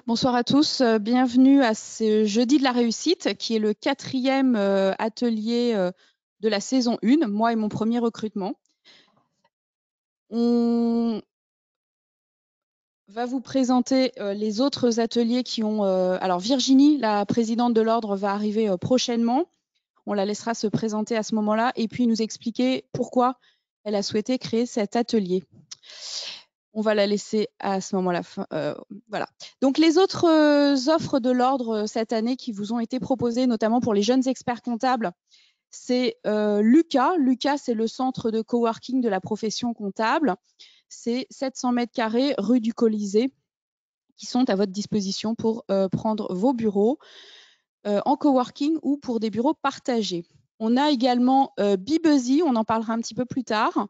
Bonsoir à tous, bienvenue à ce Jeudi de la réussite qui est le 4e atelier de la saison 1, moi et mon premier recrutement. On va vous présenter les autres ateliers qui ont... alors Virginie, la présidente de l'ordre, va arriver prochainement. On la laissera se présenter à ce moment-là et puis nous expliquer pourquoi elle a souhaité créer cet atelier. On va la laisser à ce moment-là. Voilà. Donc, les autres offres de l'ordre cette année qui vous ont été proposées, notamment pour les jeunes experts comptables, c'est Lucas. Lucas, c'est le centre de coworking de la profession comptable. C'est 700 mètres carrés rue du Colisée qui sont à votre disposition pour prendre vos bureaux en coworking ou pour des bureaux partagés. On a également Bibuzzy, on en parlera un petit peu plus tard.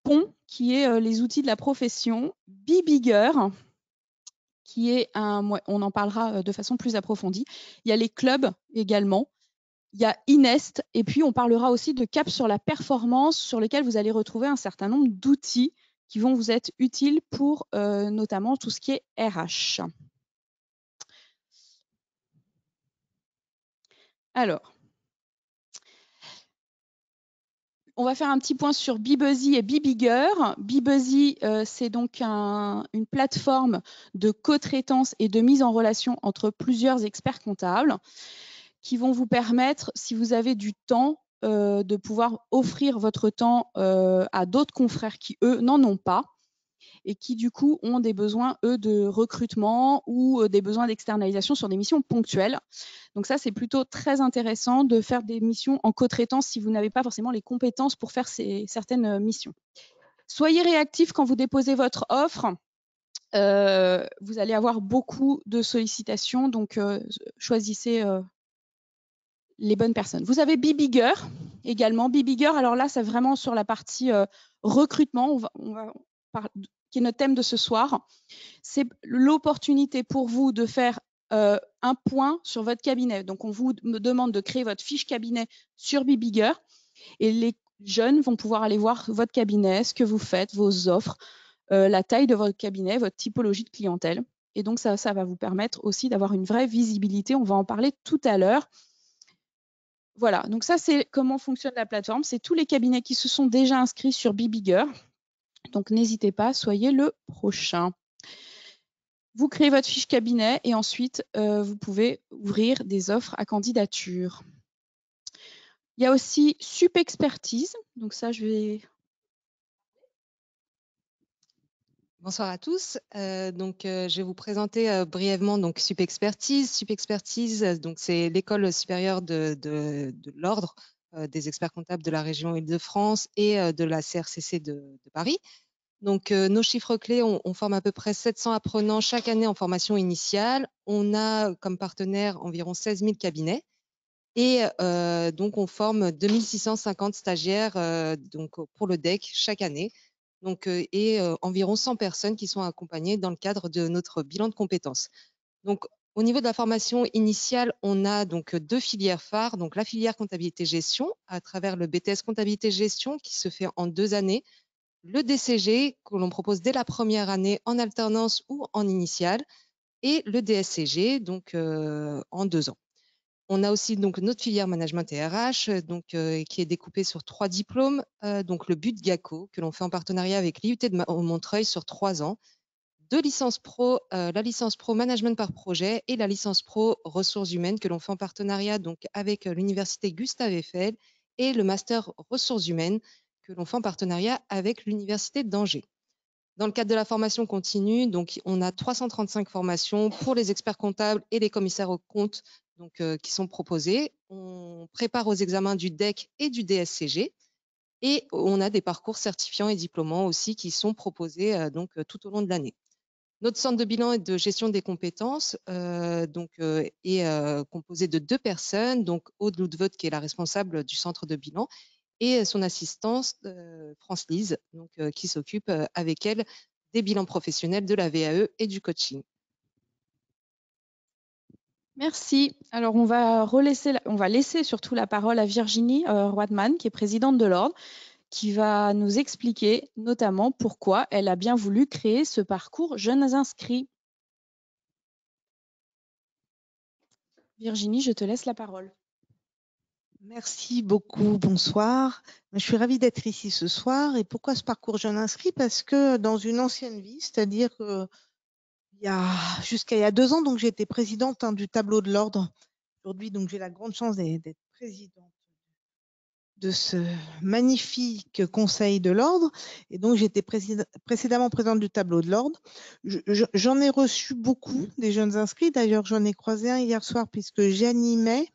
Pont, qui est les outils de la profession, BeBigger, qui est on en parlera de façon plus approfondie. Il y a les clubs également, il y a Inest, et puis on parlera aussi de Cap sur la performance, sur lesquels vous allez retrouver un certain nombre d'outils qui vont vous être utiles pour notamment tout ce qui est RH. Alors, on va faire un petit point sur Bibuzzy et BeBigger. Bibuzzy, c'est donc une plateforme de co-traitance et de mise en relation entre plusieurs experts comptables qui vont vous permettre, si vous avez du temps, de pouvoir offrir votre temps à d'autres confrères qui, eux, n'en ont pas et qui, du coup, ont des besoins, eux, de recrutement ou des besoins d'externalisation sur des missions ponctuelles. Donc ça, c'est plutôt très intéressant de faire des missions en co-traitance si vous n'avez pas forcément les compétences pour faire certaines missions. Soyez réactifs quand vous déposez votre offre. Vous allez avoir beaucoup de sollicitations, donc choisissez les bonnes personnes. Vous avez BeBigger également. BeBigger, alors là, c'est vraiment sur la partie recrutement, qui est notre thème de ce soir. C'est l'opportunité pour vous de faire un point sur votre cabinet. Donc, on vous demande de créer votre fiche cabinet sur BeBigger et les jeunes vont pouvoir aller voir votre cabinet, ce que vous faites, vos offres, la taille de votre cabinet, votre typologie de clientèle. Et donc, ça va vous permettre aussi d'avoir une vraie visibilité. On va en parler tout à l'heure. Voilà, donc ça, c'est comment fonctionne la plateforme. C'est tous les cabinets qui se sont déjà inscrits sur BeBigger. Donc, n'hésitez pas, soyez le prochain. Vous créez votre fiche cabinet et ensuite, vous pouvez ouvrir des offres à candidature. Il y a aussi Supexpertise. Donc ça, je vais... Bonsoir à tous. Je vais vous présenter brièvement donc Supexpertise. Supexpertise, donc c'est l'école supérieure de l'ordre des experts comptables de la région Île-de-France et de la CRCC de Paris. Donc, nos chiffres clés, on forme à peu près 700 apprenants chaque année en formation initiale. On a comme partenaire environ 16 000 cabinets. Et donc, on forme 2650 stagiaires donc, pour le DEC chaque année. Donc, environ 100 personnes qui sont accompagnées dans le cadre de notre bilan de compétences. Donc, au niveau de la formation initiale, on a donc 2 filières phares. Donc, la filière comptabilité-gestion à travers le BTS comptabilité-gestion qui se fait en 2 années. Le DCG que l'on propose dès la première année en alternance ou en initiale. Et le DSCG donc en 2 ans. On a aussi donc notre filière management et RH, qui est découpée sur 3 diplômes. Donc le BUT GACO, que l'on fait en partenariat avec l'IUT de Montreuil sur 3 ans. 2 licences pro, la licence pro management par projet et la licence pro ressources humaines que l'on fait en partenariat donc avec l'université Gustave Eiffel et le master ressources humaines que l'on fait en partenariat avec l'université d'Angers. Dans le cadre de la formation continue, donc on a 335 formations pour les experts comptables et les commissaires aux comptes qui sont proposées. On prépare aux examens du DEC et du DSCG. Et on a des parcours certifiants et diplômants aussi qui sont proposés tout au long de l'année. Notre centre de bilan et de gestion des compétences est composé de 2 personnes, donc Aude Loudveut qui est la responsable du centre de bilan et son assistante France Lise, qui s'occupe avec elle des bilans professionnels de la VAE et du coaching. Merci. Alors, on va laisser surtout la parole à Virginie Roadman, qui est présidente de l'Ordre, qui va nous expliquer notamment pourquoi elle a bien voulu créer ce parcours jeunes inscrits. Virginie, je te laisse la parole. Merci beaucoup, bonsoir. Je suis ravie d'être ici ce soir. Et pourquoi ce parcours jeune inscrit? Parce que dans une ancienne vie, c'est-à-dire jusqu'à il y a 2 ans, donc j'étais présidente du tableau de l'ordre. Aujourd'hui, donc j'ai la grande chance d'être présidente de ce magnifique conseil de l'ordre. Et donc j'étais précédemment présidente du tableau de l'ordre. J'en ai reçu beaucoup des jeunes inscrits. D'ailleurs, j'en ai croisé un hier soir puisque j'animais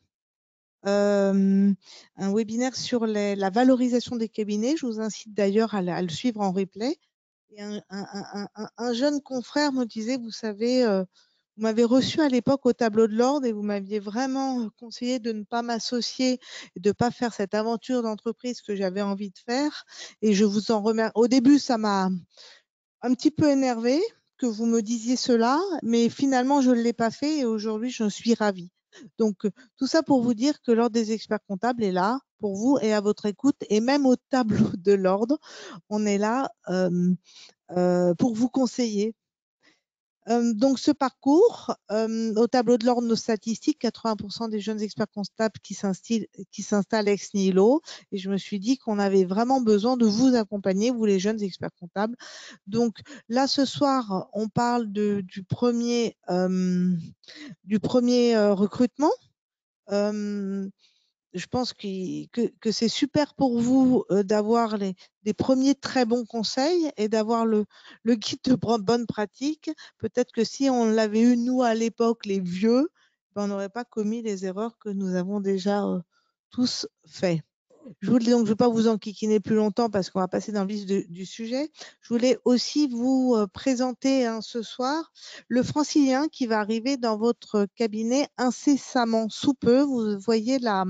un webinaire sur la valorisation des cabinets. Je vous incite d'ailleurs à le suivre en replay. Et un jeune confrère me disait, vous savez, vous m'avez reçu à l'époque au tableau de l'ordre et vous m'aviez vraiment conseillé de ne pas m'associer, de ne pas faire cette aventure d'entreprise que j'avais envie de faire. Et je vous en remercie. Au début, ça m'a un petit peu énervé que vous me disiez cela, mais finalement, je ne l'ai pas fait et aujourd'hui, je suis ravie. Donc, tout ça pour vous dire que l'Ordre des experts comptables est là pour vous et à votre écoute, et même au tableau de l'ordre, on est là pour vous conseiller. Donc, ce parcours, au tableau de l'ordre, nos statistiques, 80% des jeunes experts comptables qui s'installent ex nihilo. Et je me suis dit qu'on avait vraiment besoin de vous accompagner, vous les jeunes experts comptables. Donc là, ce soir, on parle du premier recrutement. Je pense que c'est super pour vous d'avoir des premiers très bons conseils et d'avoir le guide de bonne pratique. Peut-être que si on l'avait eu, nous, à l'époque, les vieux, ben, on n'aurait pas commis les erreurs que nous avons déjà tous fait. Je voulais donc, je ne vais pas vous enquiquiner plus longtemps parce qu'on va passer dans le vif du sujet. Je voulais aussi vous présenter ce soir le francilien qui va arriver dans votre cabinet incessamment sous peu. Vous voyez la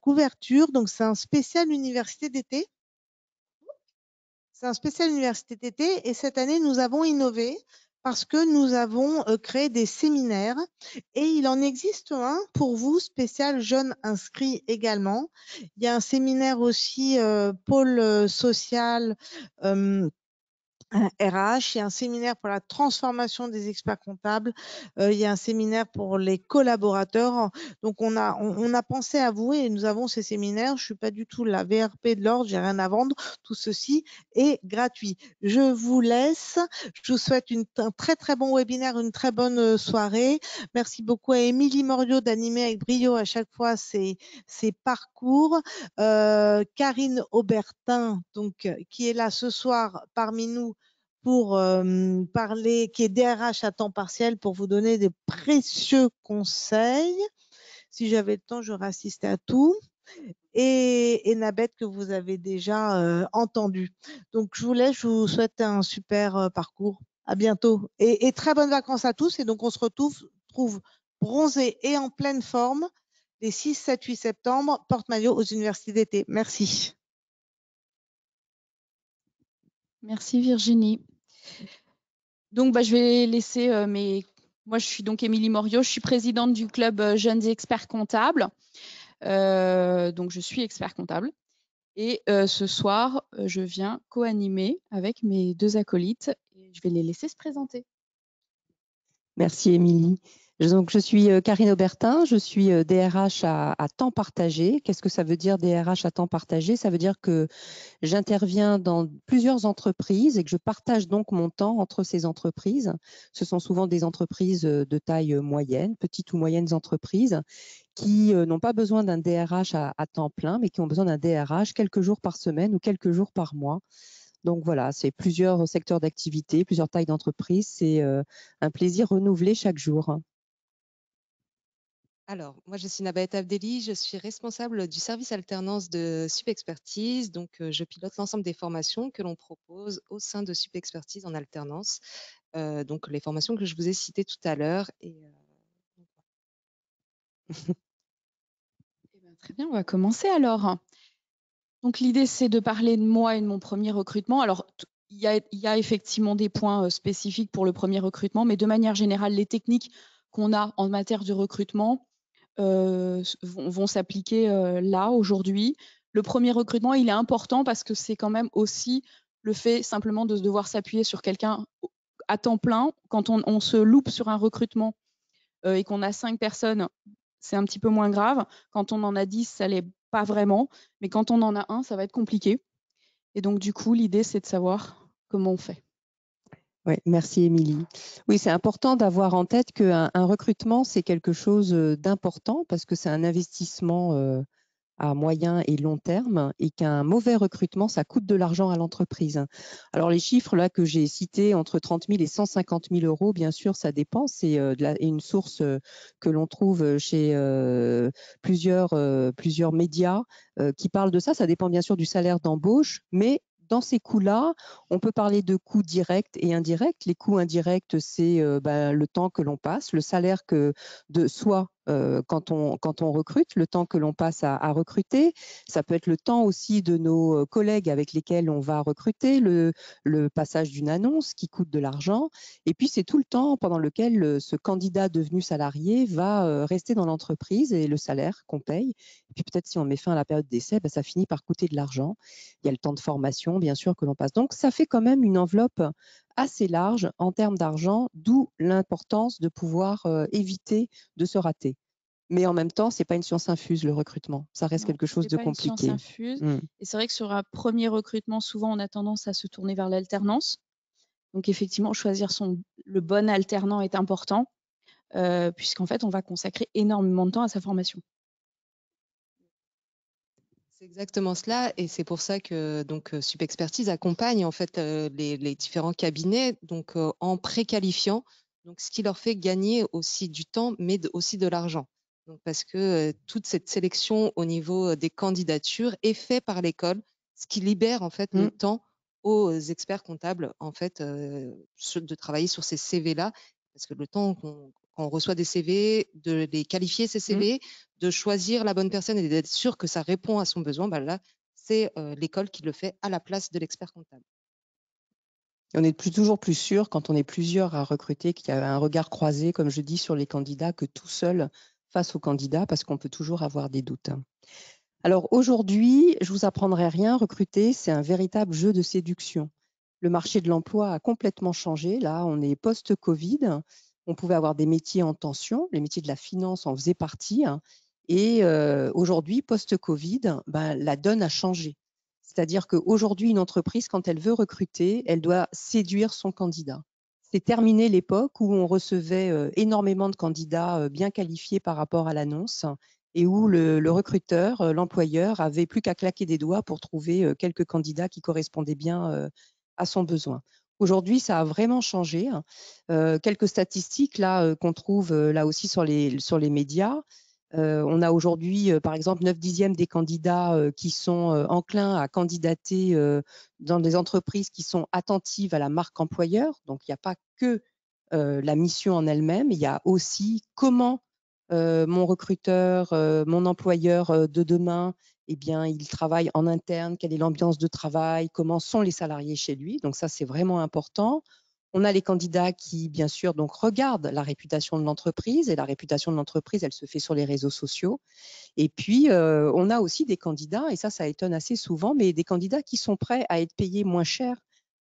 couverture. Donc, c'est un spécial université d'été. C'est un spécial université d'été et cette année, nous avons innové parce que nous avons créé des séminaires et il en existe un pour vous, spécial jeunes inscrits également. Il y a un séminaire aussi pôle social RH, il y a un séminaire pour la transformation des experts comptables, il y a un séminaire pour les collaborateurs. Donc, on a pensé à vous et nous avons ces séminaires. Je ne suis pas du tout la VRP de l'ordre, j'ai rien à vendre. Tout ceci est gratuit. Je vous laisse. Je vous souhaite un très, très bon webinaire, une très bonne soirée. Merci beaucoup à Émilie Moriot d'animer avec brio à chaque fois ces parcours. Karine Aubertin, donc, qui est là ce soir parmi nous, pour parler, qui est DRH à temps partiel, pour vous donner des précieux conseils. Si j'avais le temps, j'aurais assisté à tout. Et Nabette, que vous avez déjà entendu. Donc, je vous laisse, je vous souhaite un super parcours. À bientôt. Et très bonnes vacances à tous. Et donc, on se retrouve bronzés et en pleine forme les 6, 7, 8 septembre, porte-maillot aux universités d'été. Merci. Merci Virginie. Donc, je vais laisser Moi, je suis donc Émilie Moriot, je suis présidente du club Jeunes Experts Comptables. Donc, je suis expert comptable. Et ce soir, je viens co-animer avec mes 2 acolytes et je vais les laisser se présenter. Merci Émilie. Donc, je suis Karine Aubertin, je suis DRH à temps partagé. Qu'est-ce que ça veut dire DRH à temps partagé? Ça veut dire que j'interviens dans plusieurs entreprises et que je partage donc mon temps entre ces entreprises. Ce sont souvent des entreprises de taille moyenne, petites ou moyennes entreprises qui n'ont pas besoin d'un DRH à temps plein, mais qui ont besoin d'un DRH quelques jours par semaine ou quelques jours par mois. Donc voilà, c'est plusieurs secteurs d'activité, plusieurs tailles d'entreprise. C'est un plaisir renouvelé chaque jour. Alors, moi, je suis Nabaët Abdelli, je suis responsable du service alternance de Supexpertise. Donc, je pilote l'ensemble des formations que l'on propose au sein de Supexpertise en alternance. Donc, les formations que je vous ai citées tout à l'heure. Très bien, on va commencer alors. Donc, l'idée, c'est de parler de moi et de mon premier recrutement. Alors, il y a effectivement des points spécifiques pour le premier recrutement, mais de manière générale, les techniques qu'on a en matière de recrutement vont s'appliquer là, aujourd'hui. Le premier recrutement, il est important parce que c'est quand même aussi le fait simplement de devoir s'appuyer sur quelqu'un à temps plein, quand on se loupe sur un recrutement et qu'on a 5 personnes, c'est un petit peu moins grave. Quand on en a 10, ça l'est pas vraiment. Mais quand on en a un, ça va être compliqué. Et donc, du coup, l'idée, c'est de savoir comment on fait. Oui, merci Émilie. Oui, c'est important d'avoir en tête qu'un recrutement, c'est quelque chose d'important parce que c'est un investissement à moyen et long terme et qu'un mauvais recrutement, ça coûte de l'argent à l'entreprise. Alors les chiffres là que j'ai cités, entre 30 000 et 150 000 euros, bien sûr, ça dépend. C'est une source que l'on trouve chez plusieurs médias qui parlent de ça. Ça dépend bien sûr du salaire d'embauche, mais dans ces coûts-là, on peut parler de coûts directs et indirects. Les coûts indirects, c'est le temps que l'on passe, le salaire soit quand on recrute, le temps que l'on passe à recruter. Ça peut être le temps aussi de nos collègues avec lesquels on va recruter, le passage d'une annonce qui coûte de l'argent. Et puis, c'est tout le temps pendant lequel ce candidat devenu salarié va rester dans l'entreprise et le salaire qu'on paye. Et puis, peut-être si on met fin à la période d'essai, ça finit par coûter de l'argent. Il y a le temps de formation, bien sûr, que l'on passe. Donc, ça fait quand même une enveloppe assez large en termes d'argent, d'où l'importance de pouvoir éviter de se rater. Mais en même temps, ce n'est pas une science infuse, le recrutement. Ça reste quelque chose de C'est pas une science compliqué. infuse. Et c'est vrai que sur un premier recrutement, souvent, on a tendance à se tourner vers l'alternance. Donc, effectivement, choisir le bon alternant est important, puisqu'en fait, on va consacrer énormément de temps à sa formation. C'est exactement cela, et c'est pour ça que Supexpertise accompagne en fait les différents cabinets en préqualifiant, ce qui leur fait gagner aussi du temps, mais aussi de l'argent. Donc parce que toute cette sélection au niveau des candidatures est faite par l'école, ce qui libère en fait le temps aux experts comptables en fait de travailler sur ces CV-là, parce que le temps qu'on reçoit des CV, de les qualifier ces CV, de choisir la bonne personne et d'être sûr que ça répond à son besoin, là, c'est l'école qui le fait à la place de l'expert comptable. On est toujours plus sûr quand on est plusieurs à recruter qu'il y a un regard croisé, comme je dis, sur les candidats que tout seul face aux candidats, parce qu'on peut toujours avoir des doutes. Alors aujourd'hui, je vous apprendrai rien, recruter, c'est un véritable jeu de séduction. Le marché de l'emploi a complètement changé. Là, on est post-Covid. On pouvait avoir des métiers en tension. Les métiers de la finance en faisaient partie. Et aujourd'hui, post-Covid, la donne a changé. C'est-à-dire qu'aujourd'hui, une entreprise, quand elle veut recruter, elle doit séduire son candidat. C'est terminé l'époque où on recevait énormément de candidats bien qualifiés par rapport à l'annonce et où le recruteur, l'employeur, avait plus qu'à claquer des doigts pour trouver quelques candidats qui correspondaient bien à son besoin. Aujourd'hui, ça a vraiment changé. Quelques statistiques là qu'on trouve là aussi sur les médias. On a aujourd'hui, par exemple, 9/10 des candidats qui sont enclins à candidater dans des entreprises qui sont attentives à la marque employeur. Donc, il n'y a pas que la mission en elle-même, il y a aussi comment mon recruteur, mon employeur de demain, il travaille en interne, quelle est l'ambiance de travail, comment sont les salariés chez lui. Donc ça, c'est vraiment important. On a les candidats qui, bien sûr, regardent la réputation de l'entreprise, et la réputation de l'entreprise, elle se fait sur les réseaux sociaux. Et puis, on a aussi des candidats, et ça étonne assez souvent, mais des candidats qui sont prêts à être payés moins cher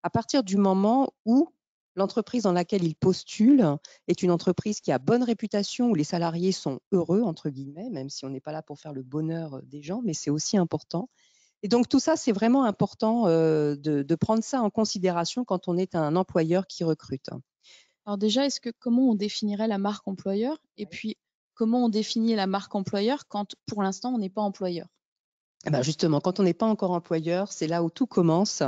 à partir du moment où l'entreprise dans laquelle ils postulent est une entreprise qui a bonne réputation, où les salariés sont heureux, entre guillemets, même si on n'est pas là pour faire le bonheur des gens, mais c'est aussi important. Et donc, tout ça, c'est vraiment important de prendre ça en considération quand on est un employeur qui recrute. Alors déjà, comment on définirait la marque employeur? Et puis, comment on définit la marque employeur quand, pour l'instant, on n'est pas employeur? Justement, quand on n'est pas encore employeur, c'est là où tout commence.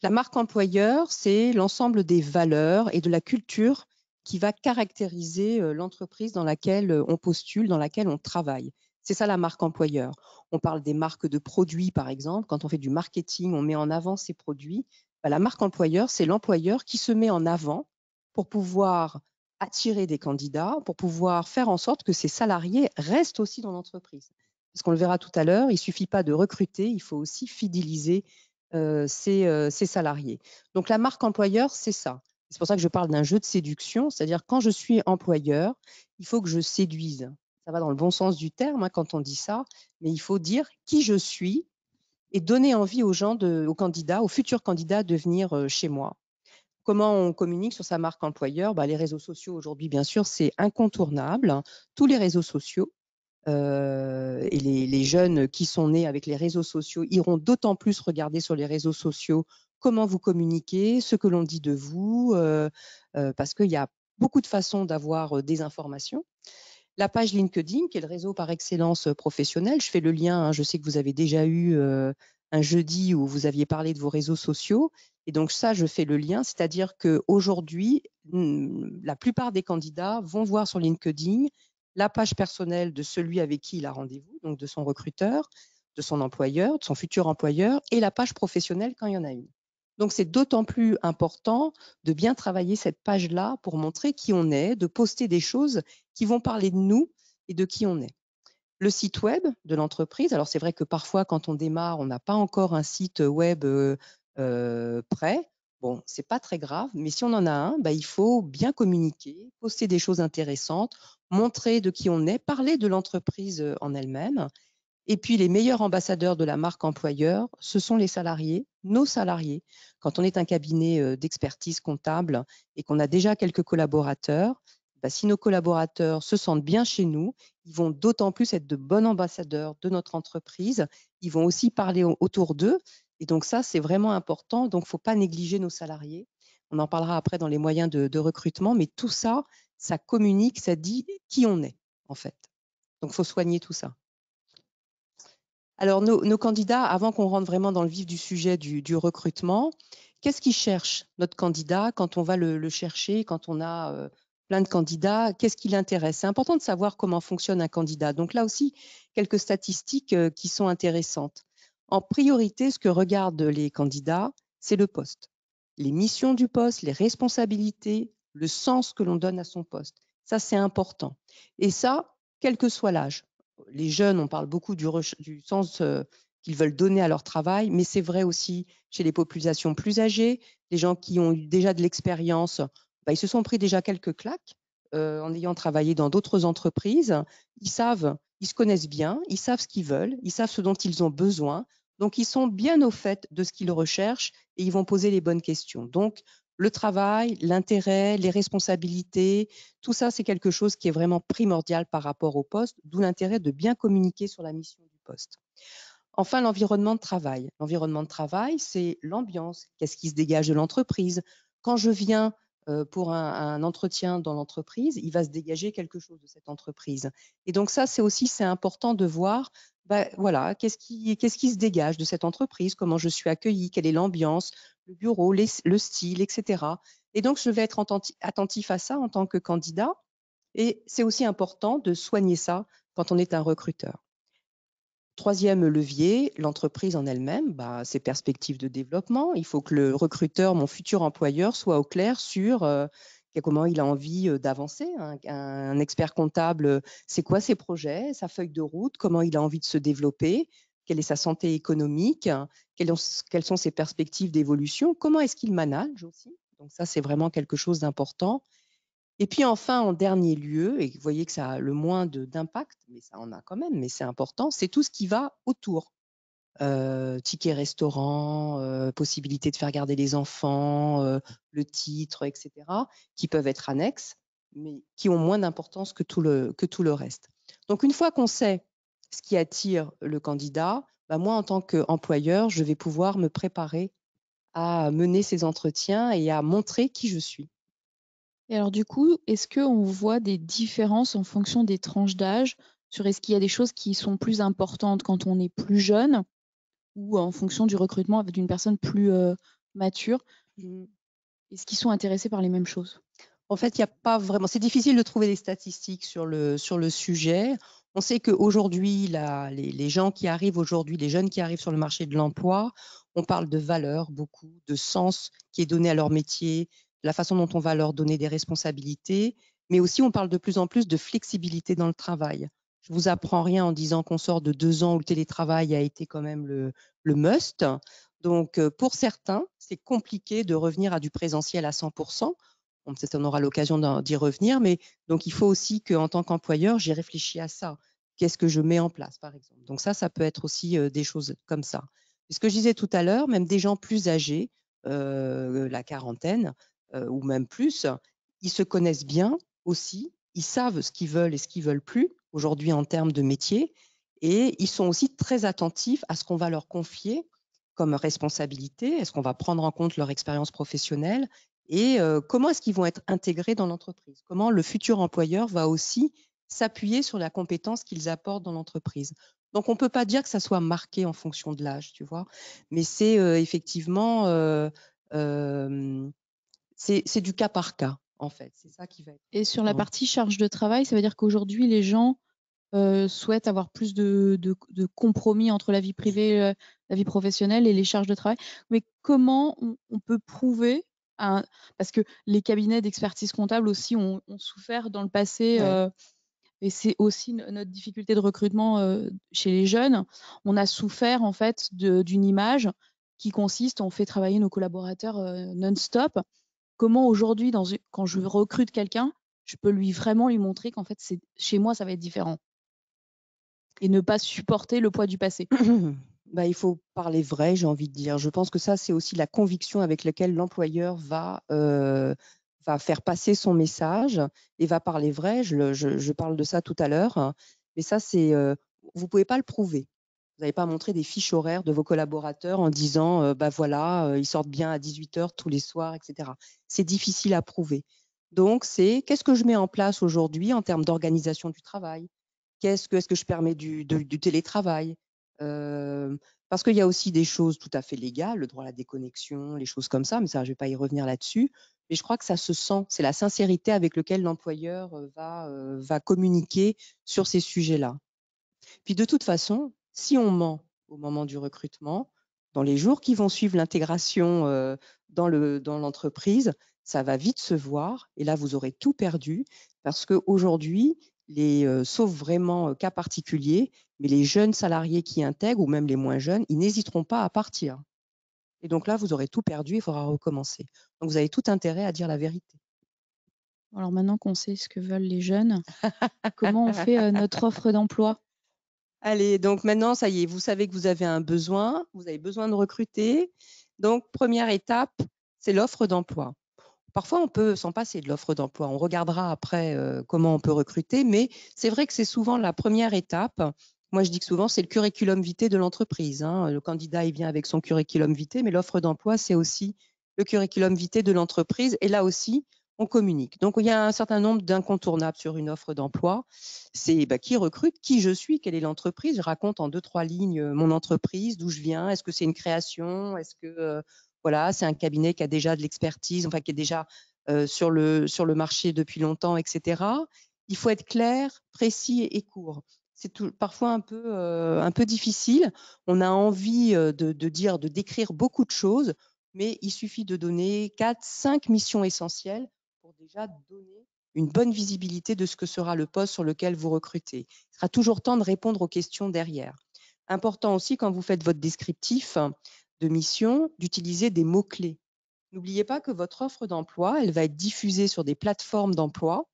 La marque employeur, c'est l'ensemble des valeurs et de la culture qui va caractériser l'entreprise dans laquelle on postule, dans laquelle on travaille. C'est ça la marque employeur. On parle des marques de produits, par exemple. Quand on fait du marketing, on met en avant ces produits. La marque employeur, c'est l'employeur qui se met en avant pour pouvoir attirer des candidats, pour pouvoir faire en sorte que ses salariés restent aussi dans l'entreprise. Parce qu'on le verra tout à l'heure, il ne suffit pas de recruter, il faut aussi fidéliser ses salariés. Donc la marque employeur, c'est ça. C'est pour ça que je parle d'un jeu de séduction, c'est-à-dire quand je suis employeur, il faut que je séduise. Ça va dans le bon sens du terme quand on dit ça, mais il faut dire qui je suis et donner envie aux gens, aux candidats, aux futurs candidats de venir chez moi. Comment on communique sur sa marque employeur? Les réseaux sociaux aujourd'hui, bien sûr, c'est incontournable, hein. Tous les réseaux sociaux, et les jeunes qui sont nés avec les réseaux sociaux iront d'autant plus regarder sur les réseaux sociaux comment vous communiquez, ce que l'on dit de vous, parce qu'il y a beaucoup de façons d'avoir des informations. La page LinkedIn, qui est le réseau par excellence professionnel, je fais le lien, hein, je sais que vous avez déjà eu un jeudi où vous aviez parlé de vos réseaux sociaux, et donc ça, je fais le lien, c'est-à-dire qu'aujourd'hui, la plupart des candidats vont voir sur LinkedIn la page personnelle de celui avec qui il a rendez-vous, donc de son recruteur, de son employeur, de son futur employeur, et la page professionnelle quand il y en a une. Donc c'est d'autant plus important de bien travailler cette page-là pour montrer qui on est, de poster des choses qui vont parler de nous et de qui on est. Le site web de l'entreprise, alors c'est vrai que parfois quand on démarre, on n'a pas encore un site web prêt. Bon, c'est pas très grave, mais si on en a un, il faut bien communiquer, poster des choses intéressantes, montrer de qui on est, parler de l'entreprise en elle-même. Et puis, les meilleurs ambassadeurs de la marque employeur, ce sont les salariés, nos salariés. Quand on est un cabinet d'expertise comptable et qu'on a déjà quelques collaborateurs, si nos collaborateurs se sentent bien chez nous, ils vont d'autant plus être de bons ambassadeurs de notre entreprise. Ils vont aussi parler autour d'eux. Et donc ça, c'est vraiment important. Donc, il ne faut pas négliger nos salariés. On en parlera après dans les moyens de recrutement. Mais tout ça, ça communique, ça dit qui on est, en fait. Donc, il faut soigner tout ça. Alors, nos candidats, avant qu'on rentre vraiment dans le vif du sujet du recrutement, qu'est-ce qu'ils cherchent, notre candidat, quand on va le chercher, quand on a plein de candidats, qu'est-ce qui l'intéresse? C'est important de savoir comment fonctionne un candidat. Donc là aussi, quelques statistiques qui sont intéressantes. En priorité, ce que regardent les candidats, c'est le poste. Les missions du poste, les responsabilités, le sens que l'on donne à son poste. Ça, c'est important. Et ça, quel que soit l'âge. Les jeunes, on parle beaucoup du sens qu'ils veulent donner à leur travail, mais c'est vrai aussi chez les populations plus âgées, les gens qui ont eu déjà de l'expérience, ils se sont pris déjà quelques claques en ayant travaillé dans d'autres entreprises. Ils savent, ils se connaissent bien, ils savent ce qu'ils veulent, ils savent ce dont ils ont besoin. Donc, ils sont bien au fait de ce qu'ils recherchent et ils vont poser les bonnes questions. Donc, le travail, l'intérêt, les responsabilités, tout ça, c'est quelque chose qui est vraiment primordial par rapport au poste, d'où l'intérêt de bien communiquer sur la mission du poste. Enfin, l'environnement de travail. L'environnement de travail, c'est l'ambiance. Qu'est-ce qui se dégage de l'entreprise? Quand je viens pour un entretien dans l'entreprise, il va se dégager quelque chose de cette entreprise. Et donc ça, c'est important de voir, voilà, qu'est-ce qui se dégage de cette entreprise? Comment je suis accueillie? Quelle est l'ambiance? Le bureau, le style, etc. Et donc, je vais être attentif à ça en tant que candidat. Et c'est aussi important de soigner ça quand on est un recruteur. Troisième levier, l'entreprise en elle-même, ses perspectives de développement. Il faut que le recruteur, mon futur employeur, soit au clair sur comment il a envie d'avancer. Un expert comptable, c'est quoi ses projets, sa feuille de route, comment il a envie de se développer, quelle est sa santé économique, quelles sont ses perspectives d'évolution, comment est-ce qu'il manage aussi. Donc ça, c'est vraiment quelque chose d'important. Et puis enfin, en dernier lieu, et vous voyez que ça a le moins d'impact, mais ça en a quand même, mais c'est important, c'est tout ce qui va autour. Ticket restaurant, possibilité de faire garder les enfants, le titre, etc., qui peuvent être annexes, mais qui ont moins d'importance que tout le reste. Donc, une fois qu'on sait ce qui attire le candidat, moi, en tant qu'employeur, je vais pouvoir me préparer à mener ces entretiens et à montrer qui je suis. Et alors du coup, est-ce qu'on voit des différences en fonction des tranches d'âge sur est-ce qu'il y a des choses qui sont plus importantes quand on est plus jeune ou en fonction du recrutement d'une personne plus mature? Est-ce qu'ils sont intéressés par les mêmes choses? En fait, il n'y a pas vraiment. C'est difficile de trouver des statistiques sur le sujet. On sait qu'aujourd'hui, les gens qui arrivent aujourd'hui, les jeunes qui arrivent sur le marché de l'emploi, on parle de valeur beaucoup, de sens qui est donné à leur métier, la façon dont on va leur donner des responsabilités, mais aussi on parle de plus en plus de flexibilité dans le travail. Je ne vous apprends rien en disant qu'on sort de 2 ans où le télétravail a été quand même le must. Donc, pour certains, c'est compliqué de revenir à du présentiel à 100%. Peut-être on aura l'occasion d'y revenir, mais donc il faut aussi qu'en tant qu'employeur, j'ai réfléchi à ça. Qu'est-ce que je mets en place, par exemple? Donc ça peut être aussi des choses comme ça. Et ce que je disais tout à l'heure, même des gens plus âgés, la quarantaine, ou même plus, ils se connaissent bien aussi, ils savent ce qu'ils veulent et ce qu'ils veulent plus aujourd'hui en termes de métier, et ils sont aussi très attentifs à ce qu'on va leur confier comme responsabilité, est-ce qu'on va prendre en compte leur expérience professionnelle et comment est-ce qu'ils vont être intégrés dans l'entreprise, comment le futur employeur va aussi s'appuyer sur la compétence qu'ils apportent dans l'entreprise. Donc, on ne peut pas dire que ça soit marqué en fonction de l'âge, tu vois, mais c'est effectivement, c'est du cas par cas, en fait. C'est ça qui va être. Et sur la partie charge de travail, ça veut dire qu'aujourd'hui, les gens souhaitent avoir plus de compromis entre la vie privée, la vie professionnelle et les charges de travail. Mais comment on peut prouver, parce que les cabinets d'expertise comptable aussi ont souffert dans le passé, Ouais. et c'est aussi notre difficulté de recrutement chez les jeunes. On a souffert en fait d'une image qui consiste, on fait travailler nos collaborateurs non-stop. Comment aujourd'hui, quand je recrute quelqu'un, je peux vraiment lui montrer qu'en fait, chez moi, ça va être différent et ne pas supporter le poids du passé. Bah, il faut parler vrai, j'ai envie de dire. Je pense que ça, c'est aussi la conviction avec laquelle l'employeur va faire passer son message et va parler vrai. Je parle de ça tout à l'heure. Mais ça, vous ne pouvez pas le prouver. Vous n'allez pas montrer des fiches horaires de vos collaborateurs en disant, bah voilà, ils sortent bien à 18h tous les soirs, etc. C'est difficile à prouver. Donc, qu'est-ce que je mets en place aujourd'hui en termes d'organisation du travail? Est-ce que je permets du télétravail? Parce qu'il y a aussi des choses tout à fait légales, le droit à la déconnexion, les choses comme ça, mais ça, je ne vais pas y revenir là-dessus. Mais je crois que ça se sent, c'est la sincérité avec laquelle l'employeur va communiquer sur ces sujets-là. Puis de toute façon, si on ment au moment du recrutement, dans les jours qui vont suivre l'intégration dans l'entreprise, ça va vite se voir et là, vous aurez tout perdu parce qu'aujourd'hui, sauf vraiment cas particuliers, mais les jeunes salariés qui intègrent ou même les moins jeunes, ils n'hésiteront pas à partir. Et donc là, vous aurez tout perdu, il faudra recommencer. Donc, vous avez tout intérêt à dire la vérité. Alors maintenant qu'on sait ce que veulent les jeunes, comment on fait notre offre d'emploi? Allez, donc maintenant, ça y est, vous savez que vous avez un besoin, vous avez besoin de recruter. Donc, première étape, c'est l'offre d'emploi. Parfois, on peut s'en passer de l'offre d'emploi. On regardera après comment on peut recruter, mais c'est vrai que c'est souvent la première étape. Moi, je dis que souvent, c'est le curriculum vitae de l'entreprise, hein. Le candidat, il vient avec son curriculum vitae, mais l'offre d'emploi, c'est aussi le curriculum vitae de l'entreprise. Et là aussi, on communique. Donc, il y a un certain nombre d'incontournables sur une offre d'emploi. C'est qui recrute, qui je suis, quelle est l'entreprise. Je raconte en 2-3 lignes mon entreprise, d'où je viens. Est-ce que c'est une création? Est-ce que voilà, c'est un cabinet qui a déjà de l'expertise, enfin qui est déjà sur le marché depuis longtemps, etc. Il faut être clair, précis et court. C'est parfois un peu difficile. On a envie de décrire beaucoup de choses, mais il suffit de donner 4-5 missions essentielles pour déjà donner une bonne visibilité de ce que sera le poste sur lequel vous recrutez. Il sera toujours temps de répondre aux questions derrière. Important aussi, quand vous faites votre descriptif de mission, d'utiliser des mots-clés. N'oubliez pas que votre offre d'emploi, elle va être diffusée sur des plateformes d'emploi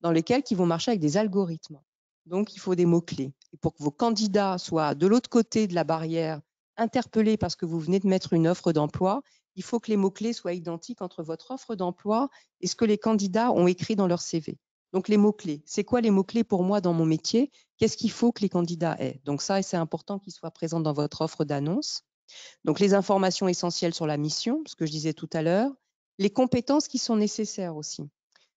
dans lesquelles qui vont marcher avec des algorithmes. Donc, il faut des mots-clés. Et pour que vos candidats soient de l'autre côté de la barrière, interpellés parce que vous venez de mettre une offre d'emploi, il faut que les mots-clés soient identiques entre votre offre d'emploi et ce que les candidats ont écrit dans leur CV. Donc, les mots-clés. C'est quoi les mots-clés pour moi dans mon métier? Qu'est-ce qu'il faut que les candidats aient? Donc, ça, c'est important qu'ils soient présents dans votre offre d'annonce. Donc, les informations essentielles sur la mission, ce que je disais tout à l'heure, les compétences qui sont nécessaires aussi.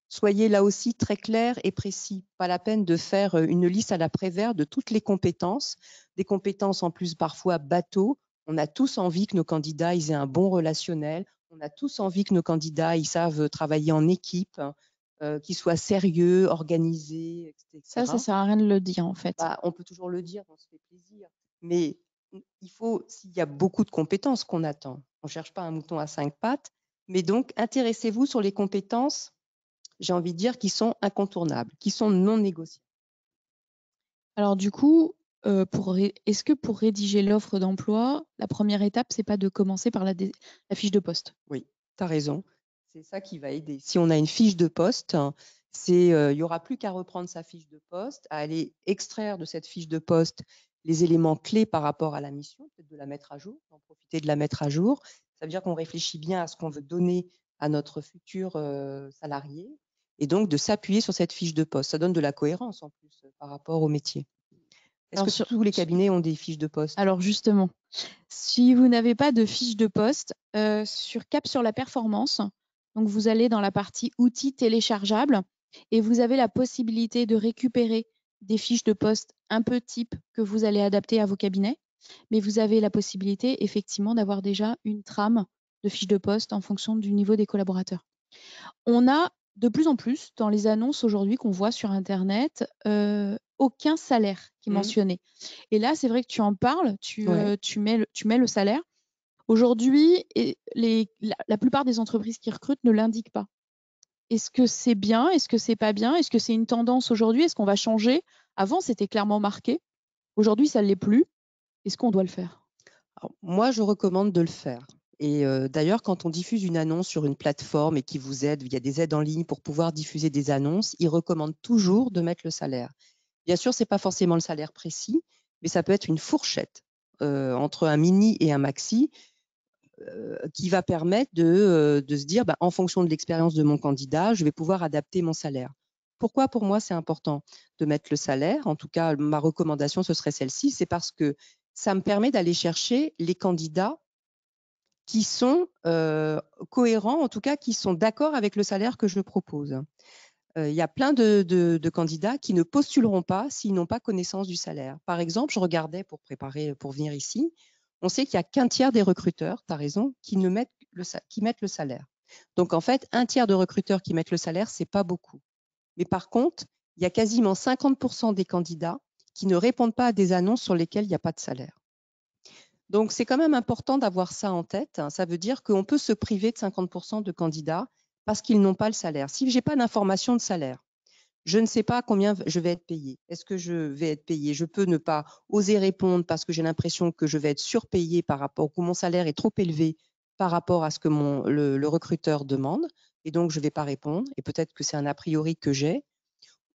Soyez là aussi très clair et précis. Pas la peine de faire une liste à la Prévert de toutes les compétences, des compétences en plus parfois bateau. On a tous envie que nos candidats aient un bon relationnel. On a tous envie que nos candidats ils savent travailler en équipe, qu'ils soient sérieux, organisés, etc. Ça sert à rien de le dire en fait. Bah, on peut toujours le dire, on se fait plaisir. Mais il faut, s'il y a beaucoup de compétences qu'on attend, on ne cherche pas un mouton à 5 pattes, mais donc intéressez-vous sur les compétences, j'ai envie de dire, qui sont incontournables, qui sont non négociables. Alors du coup, est-ce que pour rédiger l'offre d'emploi, la première étape, c'est pas de commencer par la fiche de poste? Oui, tu as raison. C'est ça qui va aider. Si on a une fiche de poste, il n'y aura plus qu'à reprendre sa fiche de poste, à aller extraire de cette fiche de poste les éléments clés par rapport à la mission, peut-être de la mettre à jour, d'en profiter de la mettre à jour. Ça veut dire qu'on réfléchit bien à ce qu'on veut donner à notre futur salarié et donc de s'appuyer sur cette fiche de poste. Ça donne de la cohérence en plus par rapport au métier. Est-ce que tous les cabinets ont des fiches de poste? Alors justement, si vous n'avez pas de fiche de poste, sur Cap sur la performance, donc vous allez dans la partie outils téléchargeables et vous avez la possibilité de récupérer des fiches de poste un peu type que vous allez adapter à vos cabinets, mais vous avez la possibilité effectivement d'avoir déjà une trame de fiches de poste en fonction du niveau des collaborateurs. On a de plus en plus dans les annonces aujourd'hui qu'on voit sur Internet, aucun salaire qui est mentionné. Et là, c'est vrai que tu en parles, tu mets le salaire. Aujourd'hui, la plupart des entreprises qui recrutent ne l'indiquent pas. Est-ce que c'est bien? Est-ce que c'est pas bien? Est-ce que c'est une tendance aujourd'hui? Est-ce qu'on va changer? Avant, c'était clairement marqué. Aujourd'hui, ça ne l'est plus. Est-ce qu'on doit le faire? Alors, moi, je recommande de le faire. Et d'ailleurs, quand on diffuse une annonce sur une plateforme et qui vous aide, il y a des aides en ligne pour pouvoir diffuser des annonces, ils recommandent toujours de mettre le salaire. Bien sûr, ce n'est pas forcément le salaire précis, mais ça peut être une fourchette entre un mini et un maxi qui va permettre de se dire, en fonction de l'expérience de mon candidat, je vais pouvoir adapter mon salaire. Pourquoi pour moi c'est important de mettre le salaire? En tout cas, ma recommandation, ce serait celle-ci, c'est parce que ça me permet d'aller chercher les candidats qui sont cohérents, en tout cas qui sont d'accord avec le salaire que je propose. Il y a plein de candidats qui ne postuleront pas s'ils n'ont pas connaissance du salaire. Par exemple, je regardais pour venir ici, on sait qu'il n'y a qu'un tiers des recruteurs, tu as raison, qui mettent le salaire. Donc en fait, un tiers de recruteurs qui mettent le salaire, ce n'est pas beaucoup. Mais par contre, il y a quasiment 50% des candidats qui ne répondent pas à des annonces sur lesquelles il n'y a pas de salaire. Donc c'est quand même important d'avoir ça en tête. Ça veut dire qu'on peut se priver de 50% de candidats parce qu'ils n'ont pas le salaire. Si je n'ai pas d'information de salaire, je ne sais pas combien je vais être payé. Est-ce que je vais être payé? Je peux ne pas oser répondre parce que j'ai l'impression que je vais être surpayé par rapport ou mon salaire est trop élevé par rapport à ce que le recruteur demande. Et donc, je ne vais pas répondre. Et peut-être que c'est un a priori que j'ai.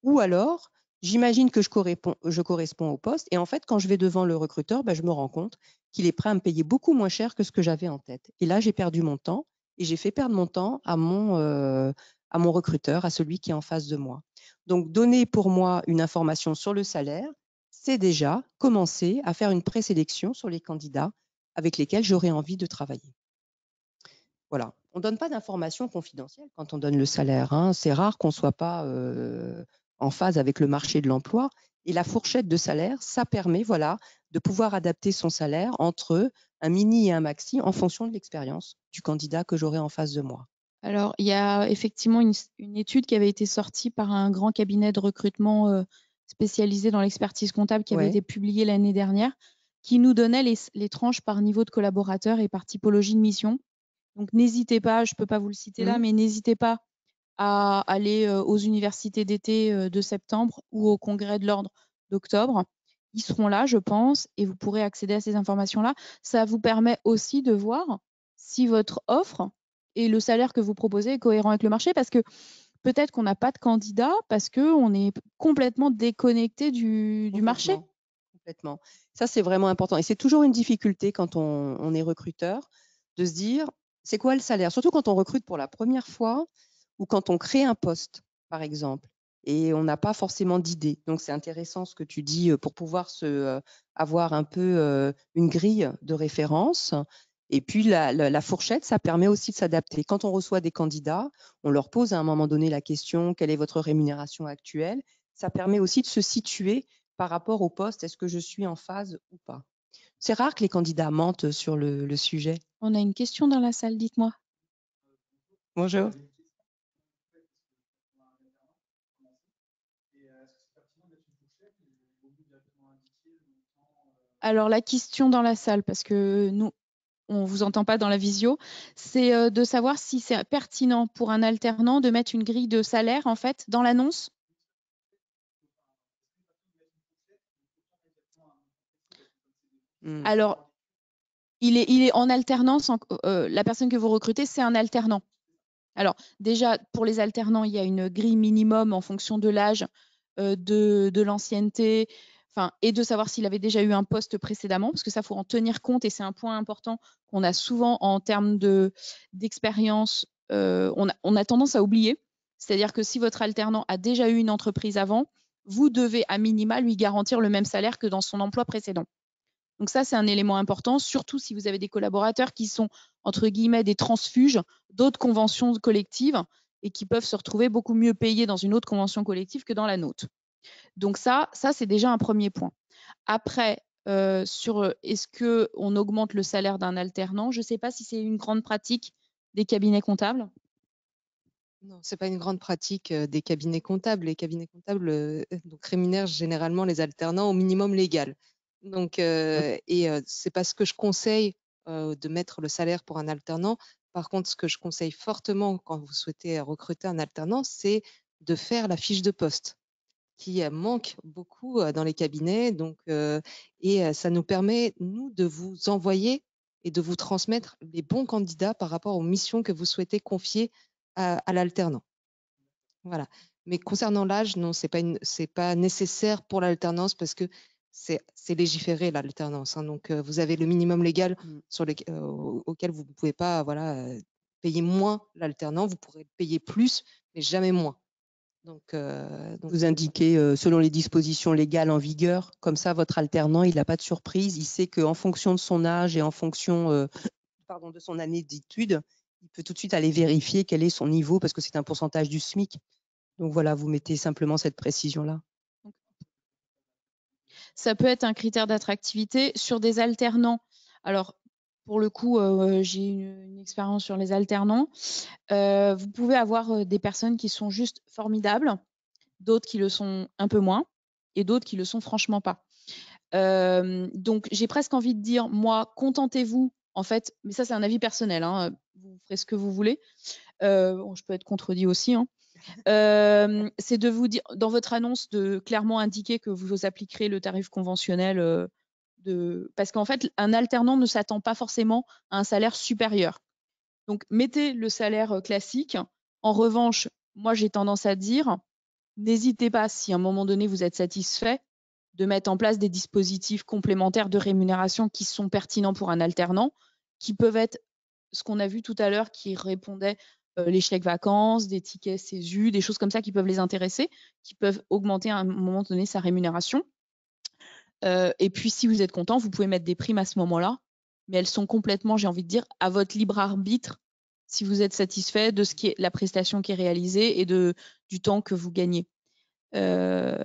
Ou alors, j'imagine que je corresponds au poste. Et en fait, quand je vais devant le recruteur, je me rends compte qu'il est prêt à me payer beaucoup moins cher que ce que j'avais en tête. Et là, j'ai perdu mon temps et j'ai fait perdre mon temps à mon recruteur, à celui qui est en face de moi. Donc, donner pour moi une information sur le salaire, c'est déjà commencer à faire une présélection sur les candidats avec lesquels j'aurais envie de travailler. Voilà. On ne donne pas d'informations confidentielles quand on donne le salaire. C'est rare qu'on ne soit pas en phase avec le marché de l'emploi. Et la fourchette de salaire, ça permet de pouvoir adapter son salaire entre un mini et un maxi en fonction de l'expérience du candidat que j'aurai en face de moi. Alors, il y a effectivement une étude qui avait été sortie par un grand cabinet de recrutement spécialisé dans l'expertise comptable qui avait été publiée l'année dernière, qui nous donnait les tranches par niveau de collaborateur et par typologie de mission. Donc, n'hésitez pas, je ne peux pas vous le citer là, mais n'hésitez pas à aller aux universités d'été de septembre ou au congrès de l'ordre d'octobre. Ils seront là, je pense, et vous pourrez accéder à ces informations-là. Ça vous permet aussi de voir si votre offre et le salaire que vous proposez est cohérent avec le marché, parce que peut-être qu'on n'a pas de candidat parce qu'on est complètement déconnecté du marché. Complètement. Ça, c'est vraiment important. Et c'est toujours une difficulté quand on est recruteur de se dire, c'est quoi le salaire? Surtout quand on recrute pour la première fois ou quand on crée un poste, par exemple, et on n'a pas forcément d'idée. Donc, c'est intéressant ce que tu dis pour pouvoir avoir un peu une grille de référence. Et puis, la fourchette, ça permet aussi de s'adapter. Quand on reçoit des candidats, on leur pose à un moment donné la question, quelle est votre rémunération actuelle? Ça permet aussi de se situer par rapport au poste, est-ce que je suis en phase ou pas? C'est rare que les candidats mentent sur le sujet. On a une question dans la salle, dites-moi. Bonjour. Alors, la question dans la salle, parce que nous, on ne vous entend pas dans la visio, c'est de savoir si c'est pertinent pour un alternant de mettre une grille de salaire, en fait, dans l'annonce. Alors, il est en alternance. La personne que vous recrutez, c'est un alternant. Alors, déjà, pour les alternants, il y a une grille minimum en fonction de l'âge, de l'ancienneté, et de savoir s'il avait déjà eu un poste précédemment, parce que ça, il faut en tenir compte et c'est un point important qu'on a souvent en termes d'expérience on a tendance à oublier. C'est-à-dire que si votre alternant a déjà eu une entreprise avant, vous devez à minima lui garantir le même salaire que dans son emploi précédent. Donc ça, c'est un élément important, surtout si vous avez des collaborateurs qui sont, entre guillemets, des transfuges d'autres conventions collectives et qui peuvent se retrouver beaucoup mieux payés dans une autre convention collective que dans la nôtre. Donc ça c'est déjà un premier point. Après, sur est-ce qu'on augmente le salaire d'un alternant, je ne sais pas si c'est une grande pratique des cabinets comptables. Non, ce n'est pas une grande pratique des cabinets comptables. Les cabinets comptables donc, rémunèrent généralement les alternants au minimum légal. Donc, ce n'est pas ce que je conseille de mettre le salaire pour un alternant. Par contre, ce que je conseille fortement quand vous souhaitez recruter un alternant, c'est de faire la fiche de poste qui manque beaucoup dans les cabinets. Donc, ça nous permet, nous, de vous envoyer et de vous transmettre les bons candidats par rapport aux missions que vous souhaitez confier à l'alternant. Voilà. Mais concernant l'âge, non, c'est pas nécessaire pour l'alternance parce que c'est légiféré l'alternance. Hein. Donc, vous avez le minimum légal auquel vous ne pouvez pas payer moins l'alternant. Vous pourrez payer plus, mais jamais moins. Donc, vous indiquez selon les dispositions légales en vigueur, comme ça votre alternant il n'a pas de surprise, il sait qu'en fonction de son âge et en fonction de son année d'études, il peut tout de suite aller vérifier quel est son niveau parce que c'est un pourcentage du SMIC. Donc voilà, vous mettez simplement cette précision-là. Ça peut être un critère d'attractivité sur des alternants. Alors, pour le coup, j'ai une expérience sur les alternants. Vous pouvez avoir des personnes qui sont juste formidables, d'autres qui le sont un peu moins, et d'autres qui le sont franchement pas. Donc, j'ai presque envie de dire, moi, contentez-vous, en fait, mais ça, c'est un avis personnel, hein, vous ferez ce que vous voulez. Je peux être contredit aussi, hein. C'est de vous dire, dans votre annonce, de clairement indiquer que vous appliquerez le tarif conventionnel parce qu'en fait, un alternant ne s'attend pas forcément à un salaire supérieur. Donc, mettez le salaire classique. En revanche, moi, j'ai tendance à dire, n'hésitez pas, si à un moment donné, vous êtes satisfait, de mettre en place des dispositifs complémentaires de rémunération qui sont pertinents pour un alternant, qui peuvent être ce qu'on a vu tout à l'heure, qui répondait les chèques vacances, des tickets CESU, des choses comme ça qui peuvent les intéresser, qui peuvent augmenter à un moment donné sa rémunération. Et puis, si vous êtes content, vous pouvez mettre des primes à ce moment-là, mais elles sont complètement, j'ai envie de dire, à votre libre arbitre, si vous êtes satisfait de ce qui est la prestation qui est réalisée et du temps que vous gagnez. Mais